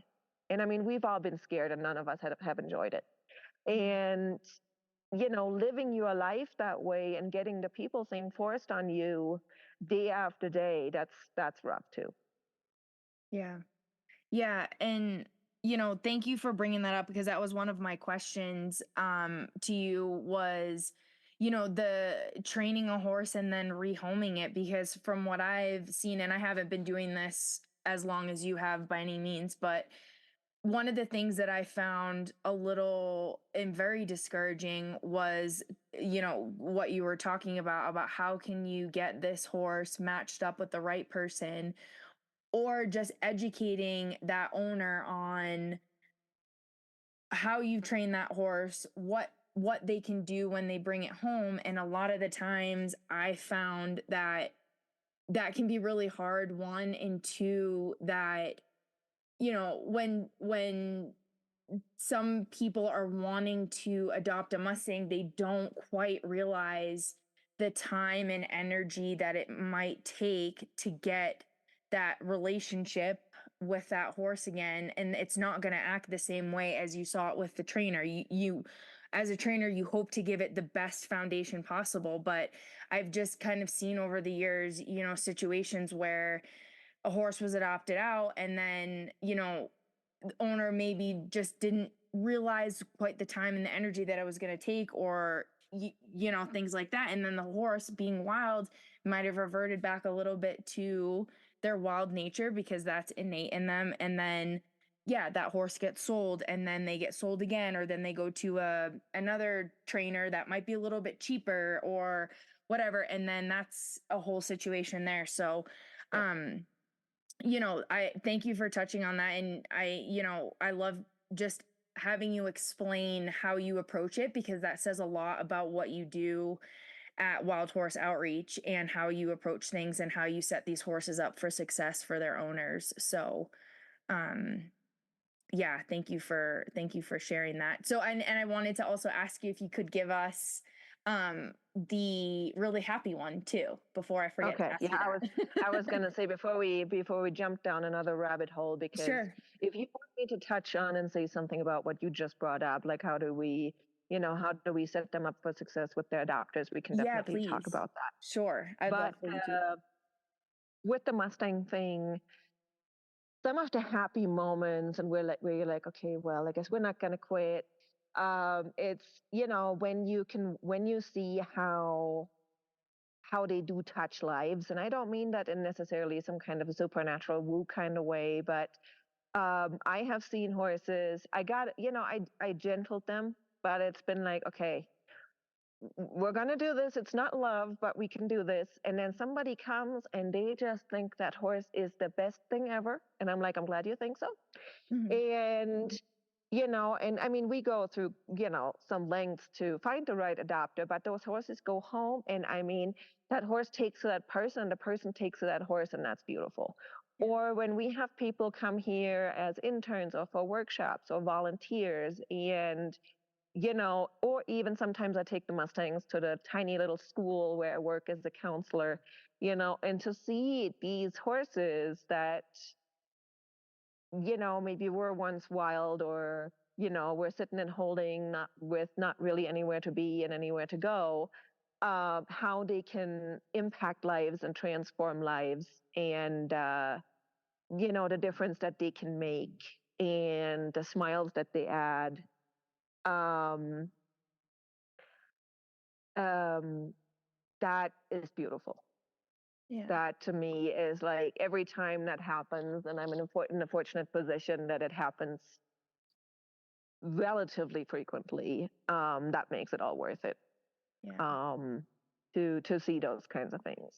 And I mean, we've all been scared, and none of us have enjoyed it. And, living your life that way and getting the people thing forced on you day after day, that's rough too. Yeah. And, thank you for bringing that up, because that was one of my questions to you was, the training a horse and then rehoming it, because from what I've seen, and I haven't been doing this as long as you have by any means, but one of the things that I found a little and very discouraging was, what you were talking about how can you get this horse matched up with the right person, or just educating that owner on how you train that horse, what they can do when they bring it home. And a lot of the times I found that can be really hard, one, and two, that when some people are wanting to adopt a Mustang, they don't quite realize the time and energy that it might take to get that relationship with that horse again, and it's not going to act the same way as you saw it with the trainer. You as a trainer, you hope to give it the best foundation possible, but I've just kind of seen over the years, situations where a horse was adopted out, and then, the owner maybe just didn't realize quite the time and the energy that it was going to take, or things like that, and then the horse, being wild, might have reverted back a little bit to their wild nature because that's innate in them, and then yeah, that horse gets sold, and then they get sold again, or then they go to another trainer that might be a little bit cheaper or whatever, and then that's a whole situation there. So I thank you for touching on that. And I love just having you explain how you approach it, because that says a lot about what you do at Wild Horse Outreach and how you approach things and how you set these horses up for success for their owners. So, yeah, thank you for sharing that. So, and I wanted to also ask you if you could give us the really happy one too, before I forget to Okay. ask Yeah, you that. I was gonna say before we jump down another rabbit hole, because Sure. if you want me to touch on and say something about what you just brought up, like how do we set them up for success with their adopters, we can Yeah, definitely talk please. about that. Sure. I'd But love for you to. with the Mustang thing, some of the happy moments, and where you're like, okay, well, I guess we're not gonna quit. It's when you see how they do touch lives. And I don't mean that in necessarily some kind of a supernatural woo kind of way, but I have seen horses. I gentled them, but it's been like, okay, we're going to do this. It's not love, but we can do this. And then somebody comes and they just think that horse is the best thing ever. And I'm like, I'm glad you think so. Mhm. And and I mean, we go through, some lengths to find the right adopter, but those horses go home. And I mean, that horse takes to that person, the person takes to that horse, and that's beautiful. Yeah. Or when we have people come here as interns or for workshops or volunteers, and, or even sometimes I take the Mustangs to the tiny little school where I work as a counselor, and to see these horses that, maybe were once wild, or, we're sitting and holding, not really anywhere to be and anywhere to go, how they can impact lives and transform lives, and, the difference that they can make, and the smiles that they add. Um, um, that is beautiful. Yeah. That to me is like every time that happens, and I'm in a fortunate position that it happens relatively frequently, that makes it all worth it. Yeah. To see those kinds of things,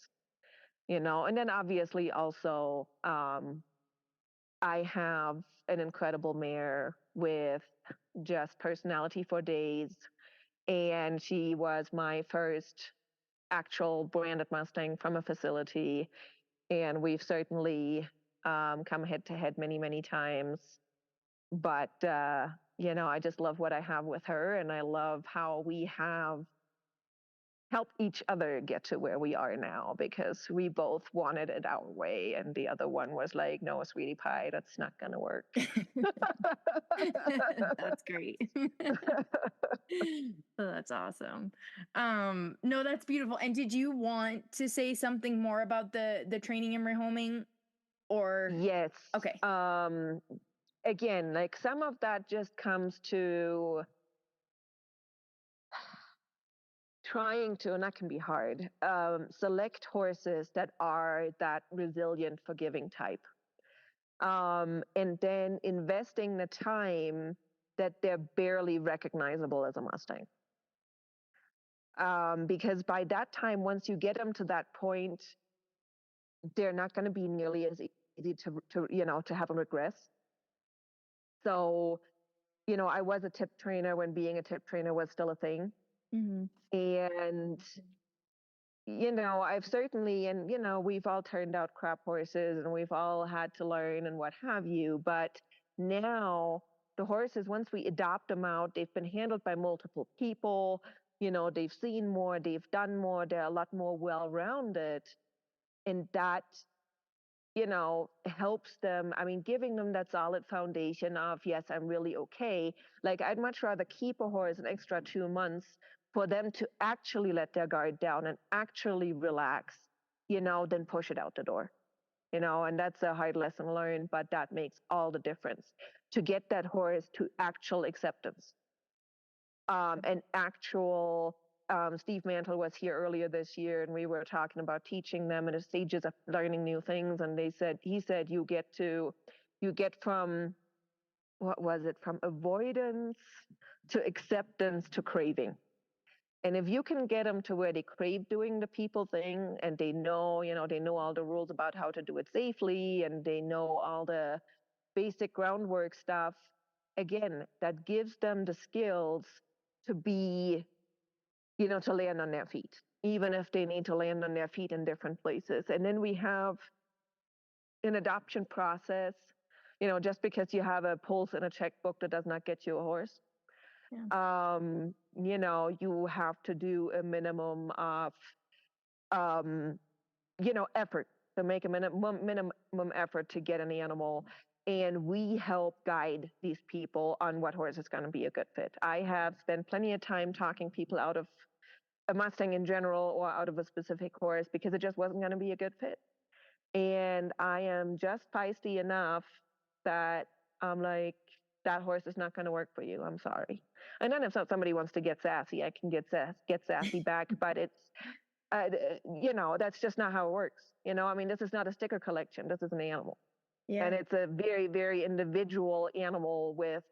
and then obviously also, I have an incredible mare with just personality for days, and she was my first actual branded Mustang from a facility, and we've certainly come head to head many, many times. But I just love what I have with her, and I love how we have helped each other get to where we are now, because we both wanted it our way, and the other one was like, "No, sweetie pie, that's not gonna work." That's great. Oh, that's awesome. No, that's beautiful. And did you want to say something more about the training and rehoming, or Yes. okay. Again, like some of that just comes to trying to, and that can be hard, select horses that are that resilient, forgiving type. And then investing the time that they're barely recognizable as a Mustang. Because by that time, once you get them to that point, they're not going to be nearly as easy to have them regress. So, I was a tip trainer when being a tip trainer was still a thing. Mhm. And, I've certainly, and, we've all turned out crap horses, and we've all had to learn and what have you. But now the horses, once we adopt them out, they've been handled by multiple people, they've seen more, they've done more, they're a lot more well-rounded. And that, helps them. I mean, giving them that solid foundation of, yes, I'm really okay. Like, I'd much rather keep a horse an extra 2 months for them to actually let their guard down and actually relax, than push it out the door. And that's a hard lesson learned, but that makes all the difference to get that horse to actual acceptance. And actual, Steve Mantle was here earlier this year, and we were talking about teaching them in the stages of learning new things. And he said, you get from, what was it? From avoidance to acceptance to craving. And if you can get them to where they crave doing the people thing, and they know all the rules about how to do it safely, and they know all the basic groundwork stuff, again, that gives them the skills to be, to land on their feet, even if they need to land on their feet in different places. And then we have an adoption process. Just because you have a pulse in a checkbook, that does not get you a horse. Yeah. You have to do a minimum of, effort, to make a minimum effort to get an animal. And we help guide these people on what horse is going to be a good fit. I have spent plenty of time talking people out of a Mustang in general or out of a specific horse because it just wasn't going to be a good fit. And I am just feisty enough that I'm like, that horse is not going to work for you. I'm sorry. And then if somebody wants to get sassy, I can get sassy back. But it's, that's just not how it works. I mean, this is not a sticker collection. This is an animal. Yeah. And it's a very, very individual animal with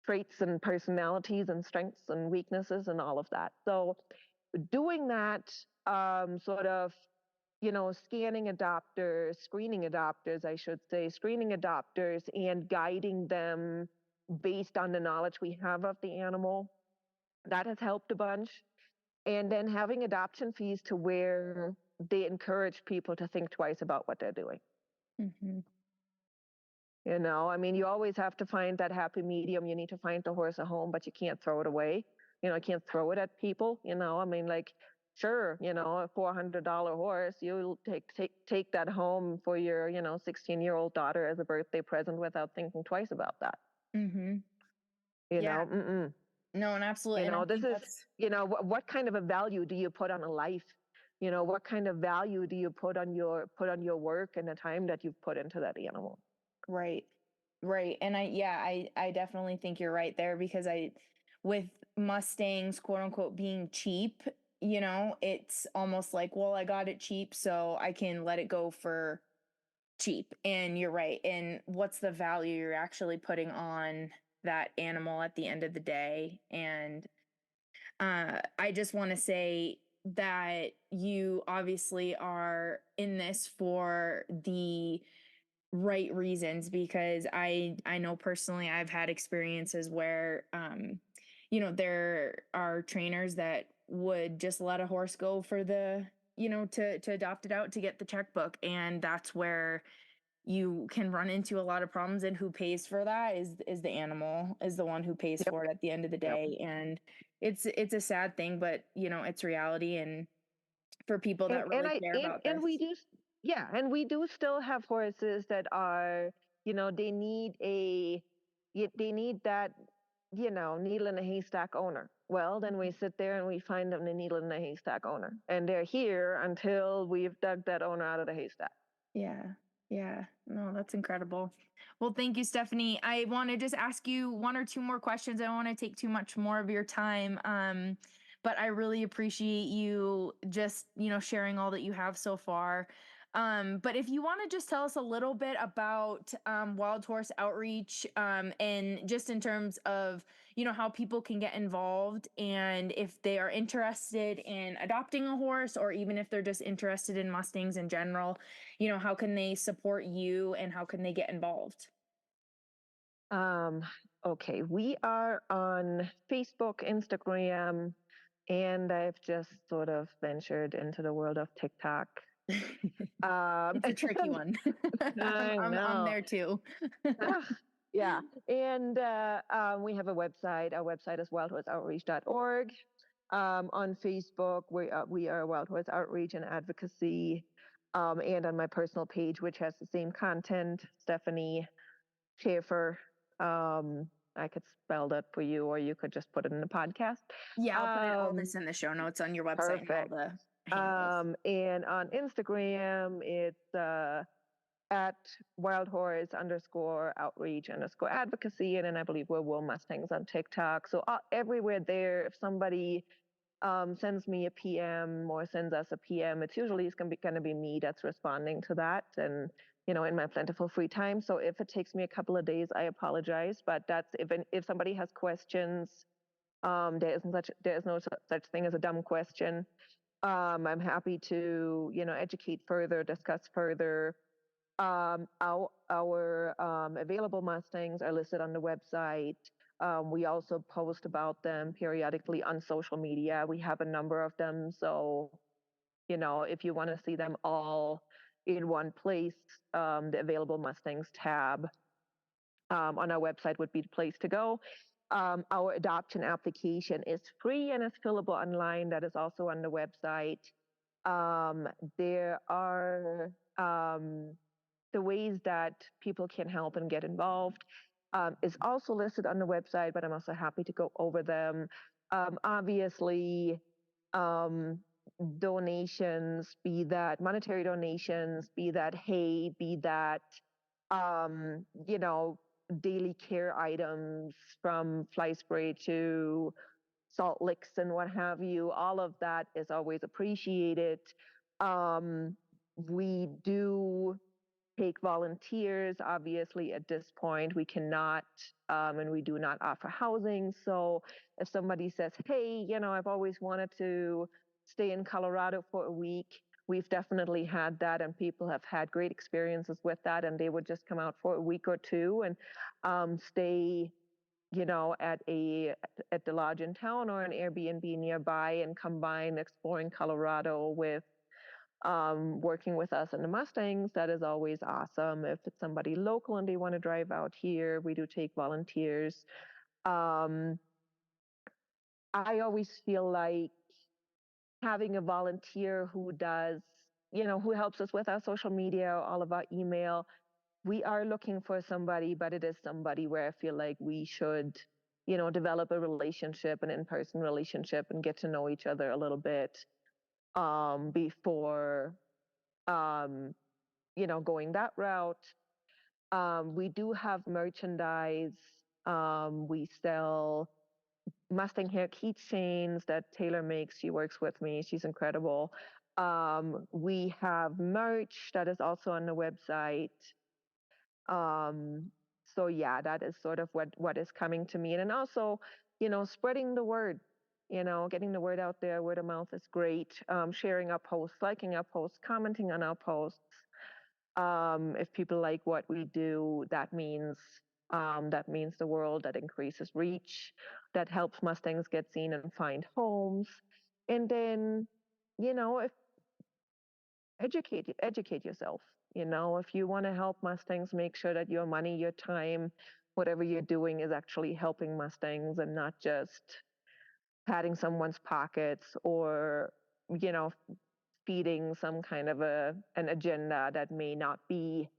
traits and personalities and strengths and weaknesses and all of that. So doing that, sort of, screening adopters, I should say, screening adopters and guiding them based on the knowledge we have of the animal, that has helped a bunch. And then having adoption fees to where they encourage people to think twice about what they're doing. Mm-hmm. I mean, you always have to find that happy medium. You need to find the horse a home, but you can't throw it away. You can't throw it at people. I mean, like, sure, a $400 horse, you'll take that home for your, 16-year-old daughter as a birthday present without thinking twice about that. Mm-hmm. No, and absolutely. This is, what kind of a value do you put on a life? What kind of value do you put on your work and the time that you've put into that animal? Right. And I definitely think you're right there, because with Mustangs, quote unquote, being cheap, it's almost like, well, I got it cheap, so I can let it go for cheap. And you're right. And what's the value you're actually putting on that animal at the end of the day? And I just want to say that you obviously are in this for the right reasons, because I know personally I've had experiences where there are trainers that would just let a horse go for the to adopt it out to get the checkbook, and that's where you can run into a lot of problems. And who pays for that is the animal, is the one who pays for it at the end of the day. And it's a sad thing, but it's reality. And for people that really care about this. And we do. Yeah, and we do still have horses that are, they need that, needle in a haystack owner. Well, then we sit there and we find them the needle in the haystack owner, and they're here until we've dug that owner out of the haystack. Yeah. No, that's incredible. Well, thank you, Stefanie. I want to just ask you one or two more questions. I don't want to take too much more of your time. But I really appreciate you just, sharing all that you have so far. But if you want to just tell us a little bit about Wild Horse Outreach, and just in terms of, how people can get involved, and if they are interested in adopting a horse, or even if they're just interested in Mustangs in general, how can they support you and how can they get involved? Okay, we are on Facebook, Instagram, and I've just sort of ventured into the world of TikTok. It's a tricky one. I'm there too. Yeah. And we have a website. Our website is wildhorseoutreach.org. On Facebook, we are Wild Horse Outreach and Advocacy. And on my personal page, which has the same content, Stefanie Schaefer. I could spell that for you, or you could just put it in the podcast. Yeah, I'll put all this in the show notes on your website. Perfect. And all the handles. And on Instagram, it's at Wild Horse _outreach _advocacy. And then I believe we're Will Mustangs on TikTok. So everywhere there, if somebody sends me a PM or sends us a PM, it's usually going to be me that's responding to that, and in my plentiful free time. So if it takes me a couple of days, I apologize. But that's if somebody has questions, there is no such thing as a dumb question. I'm happy to educate further, discuss further. Our available Mustangs are listed on the website. We also post about them periodically on social media. We have a number of them. So, if you want to see them all in one place, the available Mustangs tab on our website would be the place to go. Our adoption application is free and is fillable online. That is also on the website. There are the ways that people can help and get involved is also listed on the website, but I'm also happy to go over them. Obviously, donations, be that monetary donations, be that hay, be that, daily care items from fly spray to salt licks and what have you, all of that is always appreciated. We do take volunteers. Obviously, at this point, we cannot, and we do not offer housing. So if somebody says, hey, I've always wanted to stay in Colorado for a week, we've definitely had that, and people have had great experiences with that, and they would just come out for a week or two and stay at the lodge in town or an Airbnb nearby, and combine exploring Colorado with working with us and the Mustangs. That is always awesome. If it's somebody local and they want to drive out here, we do take volunteers. I always feel like having a volunteer who does, who helps us with our social media, all of our email. We are looking for somebody, but it is somebody where I feel like we should, develop a relationship, an in-person relationship, and get to know each other a little bit before, going that route. We do have merchandise. We sell Mustang hair keychains that Taylor makes. She works with me. She's incredible. We have merch that is also on the website. So yeah, that is sort of what is coming to me. And then also, spreading the word, getting the word out there. Word of mouth is great. Sharing our posts, liking our posts, commenting on our posts. If people like what we do, that means the world. That increases reach. That helps Mustangs get seen and find homes. And then, if educate yourself. If you want to help Mustangs, make sure that your money, your time, whatever you're doing is actually helping Mustangs and not just padding someone's pockets or, feeding some kind of an agenda that may not be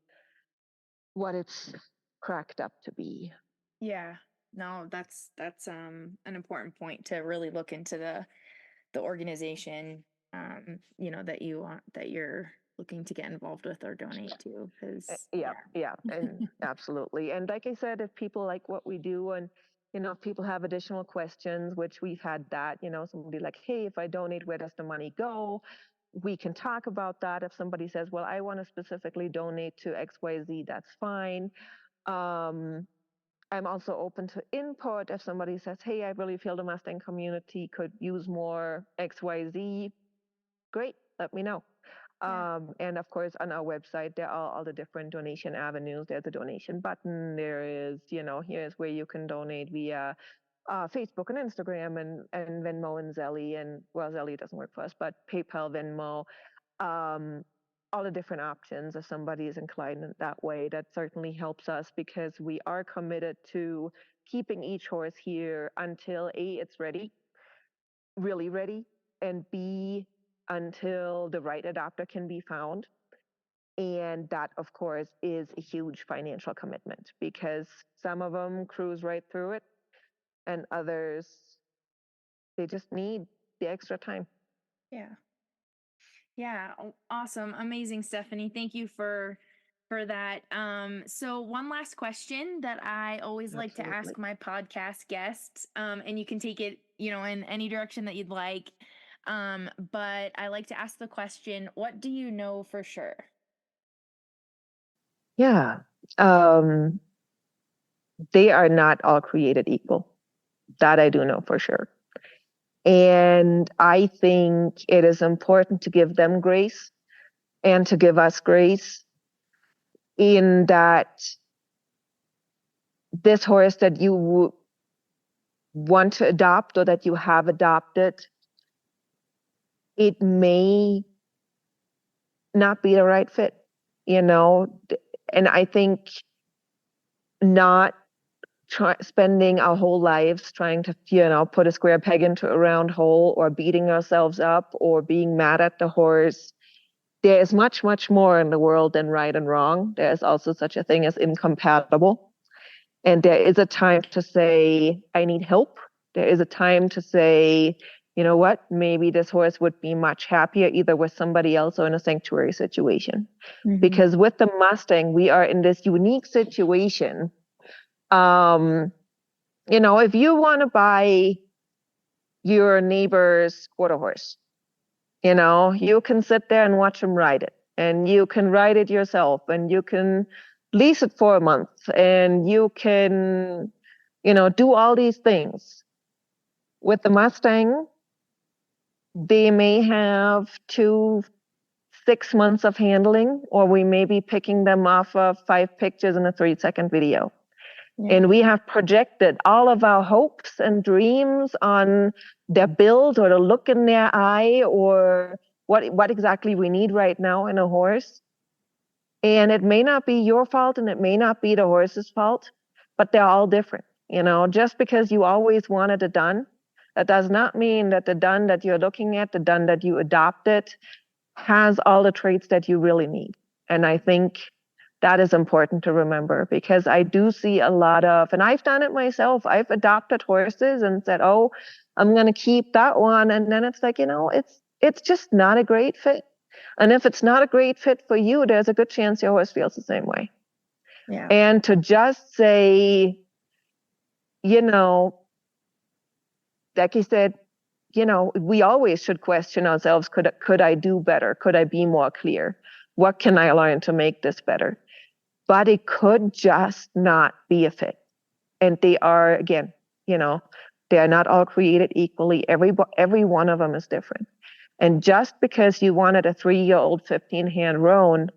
what it's cracked up to be. Yeah, no, that's an important point to really look into the organization, that you're looking to get involved with or donate to. Yeah, and absolutely. And like I said, if people like what we do, and if people have additional questions, which we've had that, somebody like, hey, if I donate, where does the money go? We can talk about that. If somebody says, well, I want to specifically donate to XYZ, that's fine. I'm also open to input. If somebody says, hey, I really feel the Mustang community could use more XYZ, great, let me know. Yeah. And of course, on our website, there are all the different donation avenues. There's a donation button. There is, here's where you can donate via Facebook and Instagram and Venmo and Zelle. And well, Zelle doesn't work for us, but PayPal, Venmo. all the different options if somebody is inclined in that way. That certainly helps us because we are committed to keeping each horse here until A, it's ready, really ready, and B, until the right adopter can be found. And that, of course, is a huge financial commitment because some of them cruise right through it and others, they just need the extra time. Yeah. Yeah, awesome. Amazing, Stefanie. Thank you for that. So one last question that I always like to ask my podcast guests, and you can take it, in any direction that you'd like. But I like to ask the question, what do you know for sure? Yeah. They are not all created equal. That I do know for sure. And I think it is important to give them grace and to give us grace in that this horse that you want to adopt or that you have adopted, it may not be the right fit, And I think not spending our whole lives trying to, put a square peg into a round hole or beating ourselves up or being mad at the horse. There is much, much more in the world than right and wrong. There is also such a thing as incompatible. And there is a time to say, I need help. There is a time to say, you know what, maybe this horse would be much happier either with somebody else or in a sanctuary situation. Mm-hmm. Because with the Mustang, we are in this unique situation. If you want to buy your neighbor's quarter horse, you can sit there and watch him ride it, and you can ride it yourself, and you can lease it for a month, and you can, do all these things. With the Mustang, they may have 6 months of handling, or we may be picking them off of 5 pictures in a 3-second video. Yeah. And we have projected all of our hopes and dreams on their build or the look in their eye or what exactly we need right now in a horse. And it may not be your fault and it may not be the horse's fault, but they're all different. Just because you always wanted a dun, that does not mean that the dun that you're looking at, the dun that you adopted, has all the traits that you really need. And I think that is important to remember because I do see a lot of, and I've done it myself. I've adopted horses and said, oh, I'm going to keep that one. And then it's like, it's just not a great fit. And if it's not a great fit for you, there's a good chance your horse feels the same way. Yeah. And to just say, Becky said, we always should question ourselves. Could I do better? Could I be more clear? What can I learn to make this better? But it could just not be a fit. And they are, again, they are not all created equally. Every one of them is different. And just because you wanted a 3-year-old 15-hand roan,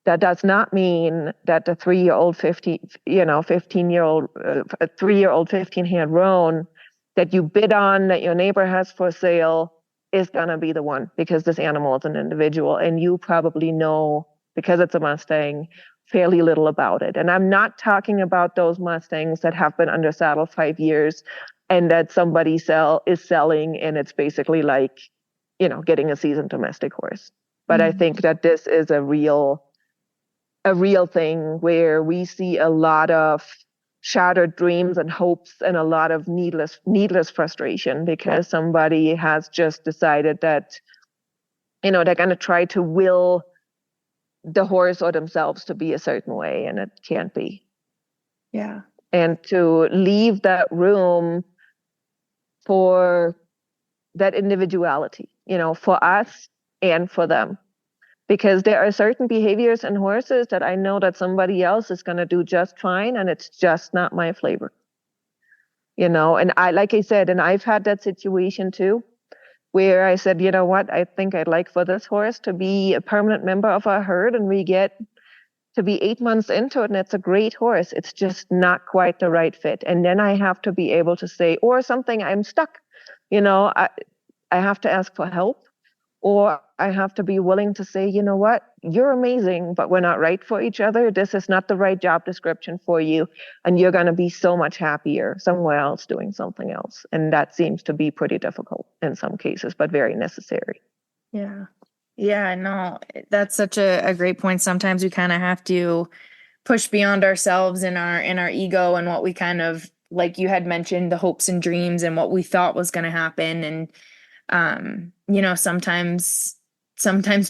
that does not mean that the 3-year-old 15-year-old, 3-year-old 15-hand roan that you bid on, that your neighbor has for sale, is going to be the one, because this animal is an individual and you probably know, because it's a Mustang, fairly little about it. And I'm not talking about those Mustangs that have been under saddle 5 years and that somebody is selling and it's basically like, getting a seasoned domestic horse. But I think that this is a real thing where we see a lot of shattered dreams and hopes and a lot of needless frustration because somebody has just decided that, they're going to try to will the horse or themselves to be a certain way, and it can't be. Yeah. And to leave that room for that individuality, for us and for them. Because there are certain behaviors in horses that I know that somebody else is going to do just fine, and it's just not my flavor. And like I said, and I've had that situation too, where I said, you know what, I think I'd like for this horse to be a permanent member of our herd, and we get to be 8 months into it, and it's a great horse. It's just not quite the right fit. And then I have to be able to say, or something, I'm stuck. I have to ask for help. or I have to be willing to say, you know what, you're amazing, but we're not right for each other. This is not the right job description for you. And you're going to be so much happier somewhere else doing something else. And that seems to be pretty difficult in some cases, but very necessary. Yeah. Yeah, no, that's such a great point. Sometimes we kind of have to push beyond ourselves and our ego and what we kind of, like you had mentioned, the hopes and dreams and what we thought was going to happen. And sometimes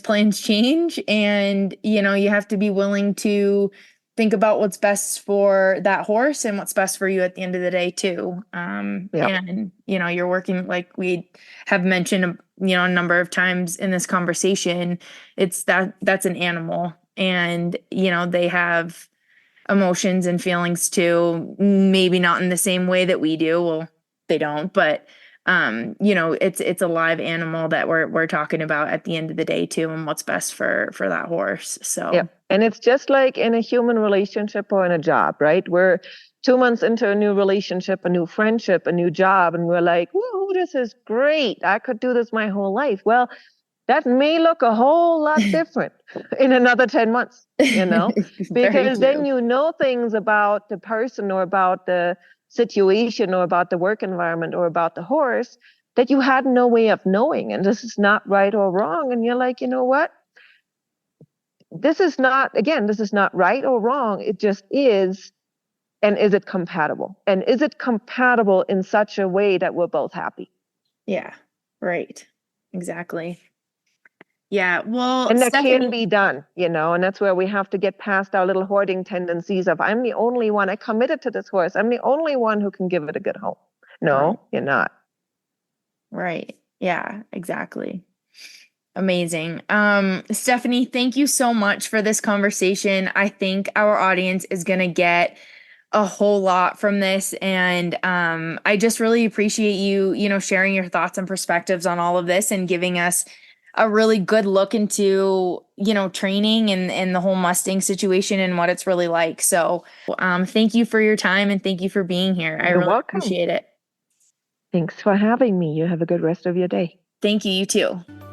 plans change, and you have to be willing to think about what's best for that horse and what's best for you at the end of the day too. And you're working, like we have mentioned a number of times in this conversation, that's an animal, and they have emotions and feelings too, maybe not in the same way that we do. Well, they don't, but it's a live animal that we're talking about at the end of the day too, and what's best for that horse. So yeah, and it's just like in a human relationship or in a job, right? We're 2 months into a new relationship, a new friendship, a new job, and we're like, whoa, this is great. I could do this my whole life. Well, that may look a whole lot different in another 10 months, because then you know things about the person or about the situation or about the work environment or about the horse that you had no way of knowing. And this is not right or wrong. And you're like, you know what? This is not right or wrong. It just is. And is it compatible? And is it compatible in such a way that we're both happy? Yeah, right. Exactly. Yeah, well, and that can be done, and that's where we have to get past our little hoarding tendencies of, I'm the only one, I committed to this horse, I'm the only one who can give it a good home. No, right. You're not. Right. Yeah, exactly. Amazing. Stefanie, thank you so much for this conversation. I think our audience is going to get a whole lot from this. And I just really appreciate you, sharing your thoughts and perspectives on all of this and giving us a really good look into, training and the whole Mustang situation and what it's really like. So thank you for your time and thank you for being here. I really appreciate it. Thanks for having me. You have a good rest of your day. Thank you. You too.